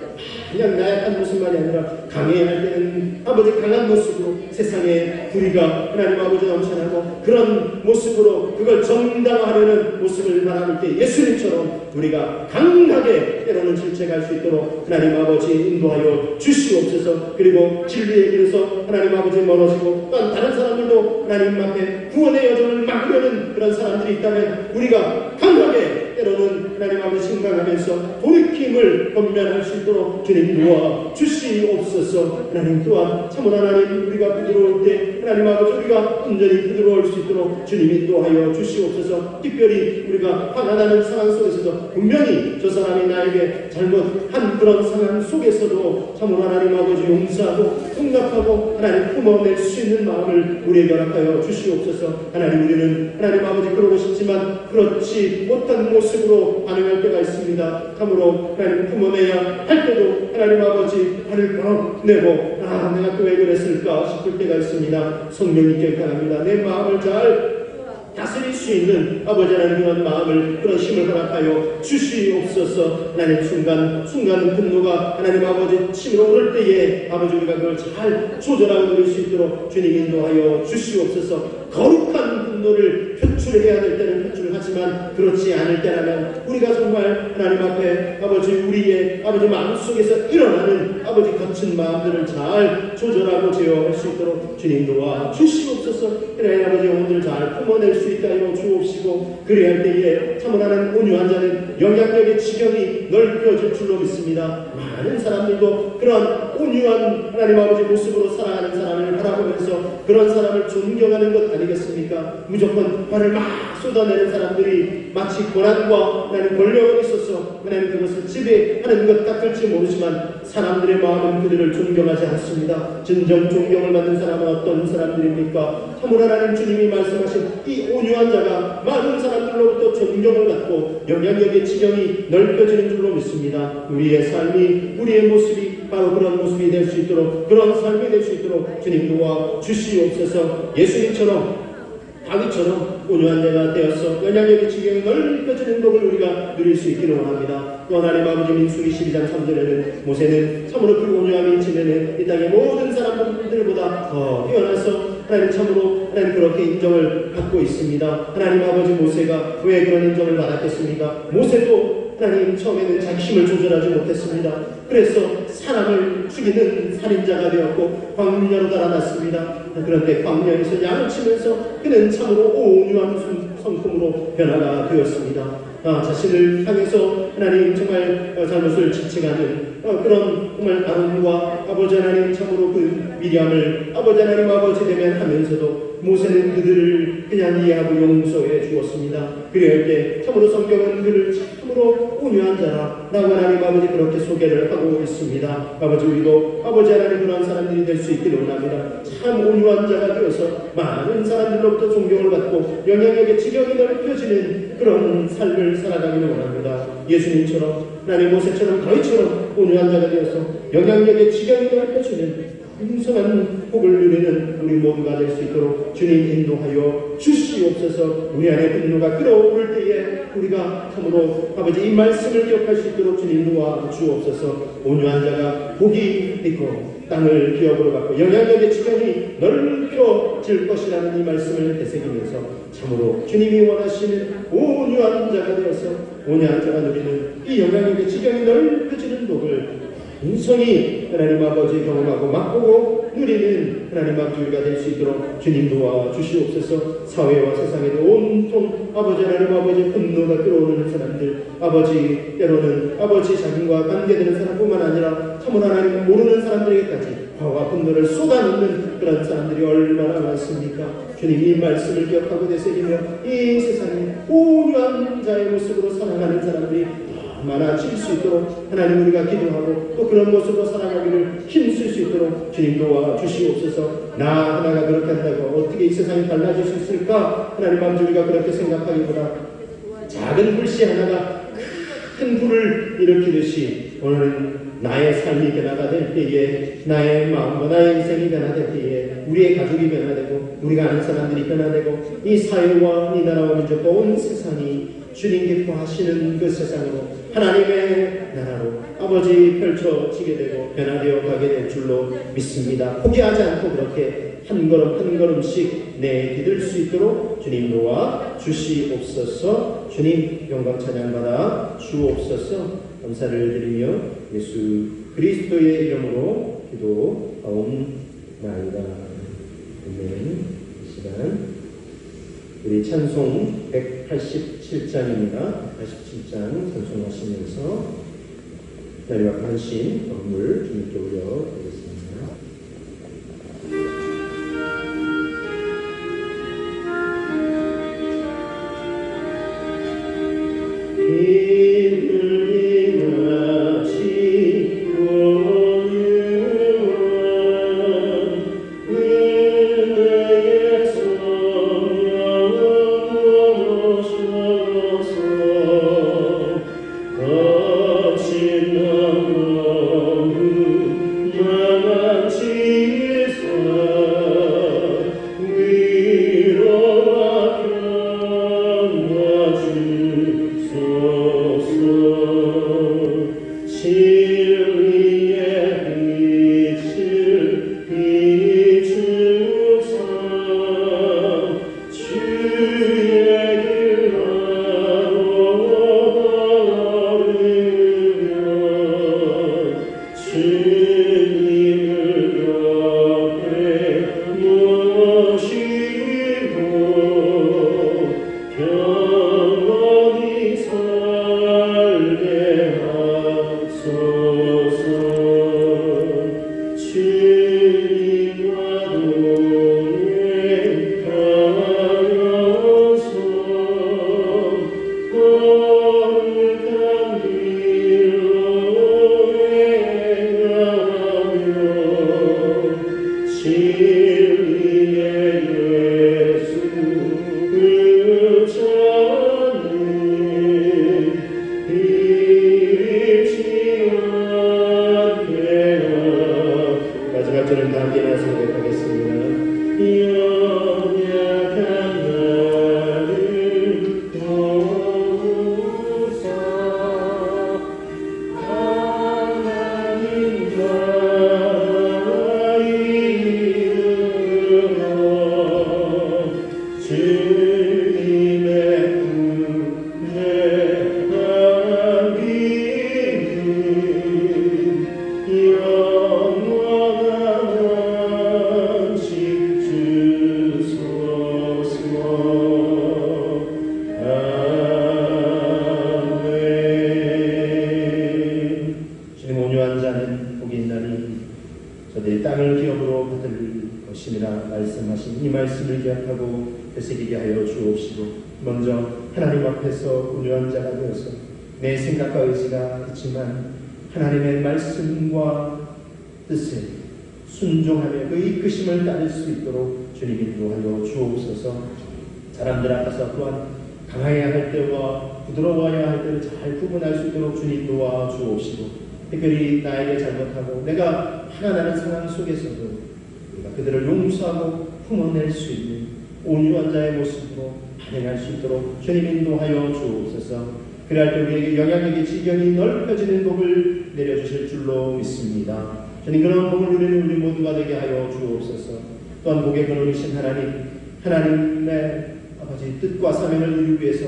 A: 그냥 나약한 모습만이 아니라 강해야 할 때는 아버지 강한 모습으로 세상에 불의가 하나님 아버지 넘쳐나고 그런 모습으로 그걸 정당화하려는 모습을 바라볼 때 예수님처럼 우리가 강하게 때로는 질책할 수 있도록 하나님 아버지 인도하여 주시옵소서. 그리고 진리의 길에서 하나님 아버지 멀어지고 또한 다른 사람들도 하나님 앞에 구원의 여정을 막으려는 그런 사람들이 있다면 우리가 강하게 때로는 하나님 아버지 생각하면서 돌이킴을 건면할 수 있도록 주님 도와 주시옵소서. 하나님 또한 참으로 하나님 우리가 부드러울 때 하나님 아버지 우리가 온전히 부드러울 수 있도록 주님 인도하여 주시옵소서. 특별히 우리가 화가 나는 상황 속에서도 분명히 저 사람이 나에게 잘못한 그런 상황 속에서도 참으로 하나님 아버지 용서하고 용납하고 하나님 품어낼 수 있는 마음을 우리에게 허락하여 주시옵소서. 하나님 우리는 하나님 아버지 그러고 싶지만 그렇지 못한 모습으로 반응할 때가 있습니다. 참으로 하나님 품어내야 할 때도 하나님 아버지 발을 내고 내가 또 왜 그랬을까 싶을 때가 있습니다. 성령님께 바랍니다. 내 마음을 잘 다스릴 수 있는 아버지 하나님 그런 마음을 그런 힘을 허락하여 주시옵소서. 하나님 순간 분노가 하나님 아버지 치밀어 오를 때에 아버지 우리가 그걸 잘 조절하고 누릴 수 있도록 주님 인도하여 주시옵소서. 거룩한 분노를 표출해야 될 때는 표출하지만 그렇지 않을 때라면 우리가 정말 하나님 앞에 아버지 우리의 아버지 마음속에서 일어나는 아버지 거친 마음들을 잘 조절하고 제어할 수 있도록 주님 도와 주시옵소서. 그래야 아버지 영혼들을 잘 품어낼 수 있게 하여 주옵시고 그래야 할 때에 참으로 하나님 온유한 자는 영향력의 지경이 넓혀질 줄로 믿습니다. 많은 사람들도 그런 온유한 하나님 아버지 모습으로 살아가는 사람을 바라보면서 그런 사람을 존경하는 것 아니겠습니까? 무조건 화를 막 쏟아내는 사람들이 마치 고난과 하나님 권력이 있어서 하나님 그것을 지배하는 것 같을지 모르지만 사람들의 마음은 그들을 존경하지 않습니다. 진정 존경을 받는 사람은 어떤 사람들입니까? 참으로 하나님 주님이 말씀하신 이 온유한 자가 많은 사람들로부터 존경을 받고 영향력의 지경이 넓혀지는 줄로 믿습니다. 우리의 삶이 우리의 모습이 바로 그런 모습이 될 수 있도록 그런 삶이 될 수 있도록 주님 도와 주시옵소서. 예수님처럼 다윗처럼 온유한 자가 되어서 영향력의 지경이 넓혀지는 행복을 우리가 누릴 수 있기를 원합니다. 또 하나님 아버지 민수기 12장 3절에는 모세는 참으로 그 온유함이 지내는 이 땅의 모든 사람들보다 더 뛰어나서 하나님 참으로 하나님 그렇게 인정을 받고 있습니다. 하나님 아버지 모세가 왜 그런 인정을 받았겠습니까? 모세도 하나님 처음에는 자기 힘을 조절하지 못했습니다. 그래서 사람을 죽이는 살인자가 되었고 광야로 달아났습니다. 그런데 광야에서 양을 치면서 그는 참으로 온유한 성품으로 변화가 되었습니다. 자신을 향해서 하나님 정말 잘못을 지칭하는 그런 정말 아론과 아버지 하나님 참으로 그 미리암을 아버지 하나님 아버지 되면 하면서도 모세는 그들을 그냥 이해하고 용서해 주었습니다. 그럴 때 참으로 성경은 그를 참으로 온유한 자라고 하나님 아버지 그렇게 소개를 하고 있습니다. 아버지 우리도 아버지 하나님 그런 사람들이 될 수 있기를 원합니다. 참 온유한 자가 되어서 많은 사람들로부터 존경을 받고 영향력의 지경이 넓혀지는 그런 삶을 살아가기를 원합니다. 예수님처럼 하나님 모세처럼 다윗처럼 온유한 자가 되어서 영향력의 지경이 넓혀지는 풍성한 복을 누리는 우리 모두가 될 수 있도록 주님 인도하여 주시옵소서. 우리 안에 분노가 끓어오를 때에 우리가 참으로 아버지 이 말씀을 기억할 수 있도록 주님 도와 주옵소서. 온유한 자가 복이 있고 땅을 기업으로 갖고 영향력의 지경이 넓혀질 것이라는 이 말씀을 되새기면서 참으로 주님이 원하시는 온유한 자가 되어서 온유한 자가 누리는 이 영향력의 지경이 넓혀지는 복을 풍성히 하나님 아버지 경험하고 맛보고 누리는 하나님 아버지 우리가 될 수 있도록 주님 도와 주시옵소서. 사회와 세상에도 온통 아버지 하나님 아버지 분노가 끌어오르는 사람들, 아버지 때로는 아버지 자신과 관계되는 사람뿐만 아니라 참으로 하나님을 모르는 사람들에게까지 화와 분노를 쏟아놓는 그런 사람들이 얼마나 많습니까? 주님 이 말씀을 기억하고 되새기며 이 세상에 온유한 자의 모습으로 살아가는 사람들이 많아질 수 있도록 하나님 우리가 기도하고 또 그런 모습으로 살아가기를 힘쓸 수 있도록 주님 도와 주시옵소서. 나 하나가 그렇게 한다고 어떻게 이 세상이 달라질 수 있을까? 하나님 아버지 우리가 그렇게 생각하기보다 작은 불씨 하나가 큰 불을 일으키듯이 오늘은 나의 삶이 변화가 될 때에 나의 마음과 나의 인생이 변화될 때에 우리의 가족이 변화되고 우리가 아는 사람들이 변화되고 이 사회와 이 나라와 민족과 온 세상이 주님 기뻐하시는 그 세상으로 하나님의 나라로 아버지 펼쳐지게 되고 변화되어 가게 될 줄로 믿습니다. 포기하지 않고 그렇게 한 걸음 한 걸음씩 내디딜 수 있도록 주님 도와 주시옵소서. 주님 영광 찬양받아 주옵소서. 감사를 드리며 예수 그리스도의 이름으로 기도하옵나이다. 아멘. 이 시간 우리 찬송 187장입니다. 187장 찬송하시면서 하나님 앞에 한심 건물 주님께 올려드리겠습니다. 내 생각과 의지가 있지만 하나님의 말씀과 뜻에 순종하며 그 이끄심을 따를 수 있도록 주님 인도하여 주옵소서. 사람들 앞에서 또한 강해야 할 때와 부드러워야 할 때를 잘 구분할 수 있도록 주님 도와 주옵시고, 특별히 나에게 잘못하고 내가 화나는 상황 속에서도 우리가 그들을 용서하고 품어낼 수 있는 온유한 자의 모습으로 반응할 수 있도록 주님 인도하여 주옵소서. 그럴 때 우리에게 영향력의 지경이 넓혀지는 복을 내려주실 줄로 믿습니다. 주님 그런 복을 누리는 우리 모두가 되게 하여 주옵소서. 또한 복의 근원이신 하나님의 아버지 뜻과 사명을 이루기 위해서,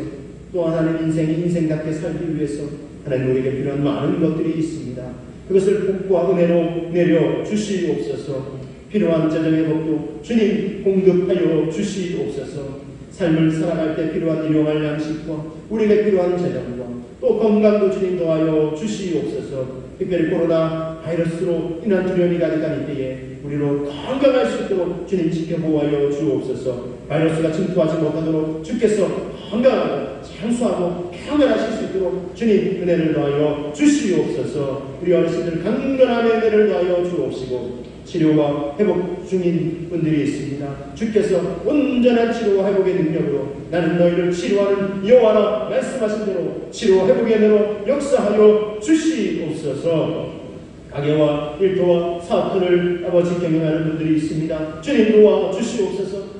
A: 또 하나님 인생답게 살기 위해서 하나님 우리에게 필요한 많은 것들이 있습니다. 그것을 복과 은혜로 내려 주시옵소서. 필요한 재정의 법도 주님 공급하여 주시옵소서. 삶을 살아갈 때 필요한 일용할 양식과 우리에게 필요한 재정과 또 건강도 주님 도와여 주시옵소서. 특별히 코로나 바이러스로 인한 두려움이 가득한 이때에 우리로 건강할 수 있도록 주님 지켜보아여 주옵소서. 바이러스가 침투하지 못하도록 주께서 건강하고 장수하고 평안하실 수 있도록 주님 은혜를 더하여 주시옵소서. 우리 어르신들 강건한 은혜를 더하여 주옵시고 치료와 회복 중인 분들이 있습니다. 주께서 온전한 치료와 회복의 능력으로 나는 너희를 치료하는 여호와라 말씀하신 대로 치료와 회복의 은혜로 역사하여 주시옵소서. 가게와 일터와 사업들을 아버지 경영하는 분들이 있습니다. 주님 도와 주시옵소서.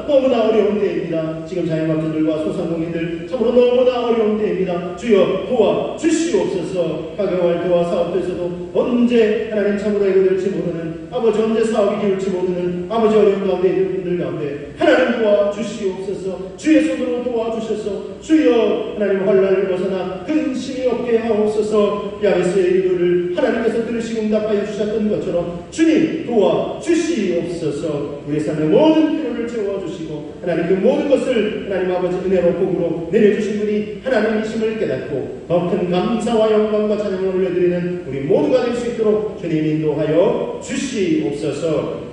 A: 너무나 어려운 때입니다. 지금 자영업자들과 소상공인들 참으로 너무나 어려운 때입니다. 주여 도와 주시옵소서. 가게와 일터와 사업에서도 언제 하나님 참으로 해결될지 모르는 아버지, 언제 사업이 기울지 모르는 아버지, 어려운 가운데 있는 분들 가운데 하나님 도와 주시옵소서. 주의 손으로 도와주셔서 주여 하나님 환난을 벗어나 근심이 없게 하옵소서. 야베스의 기도를 하나님께서 들으시고 응답하여 주셨던 것처럼 주님 도와 주시옵소서. 우리의 삶의 모든 필요를 채워주시고 하나님 그 모든 것을 하나님 아버지 은혜로 복으로 내려주신 분이 하나님이심을 깨닫고 더 큰 감사와 영광과 찬양을 올려드리는 우리 모두가 될 수 있도록 주님 인도하여 주시옵소서.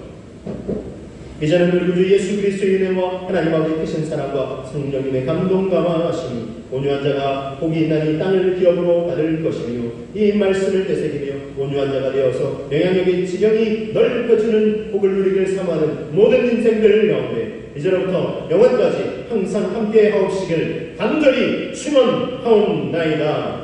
A: 이제는 우리 구주 예수 그리스도의 은혜와 하나님 아버지 크신 사랑과 성령님의 감동과 하심이 온유한 자가 복이 있나니 땅을 기업으로 받을 것이며 이 말씀을 되새기며 온유한 자가 되어서 영향력의 지경이 넓어지는 복을 누리길 삼하는 모든 인생들 가운데 이제로부터 영원까지 항상 함께 하옵시길 간절히 축원하옵나이다.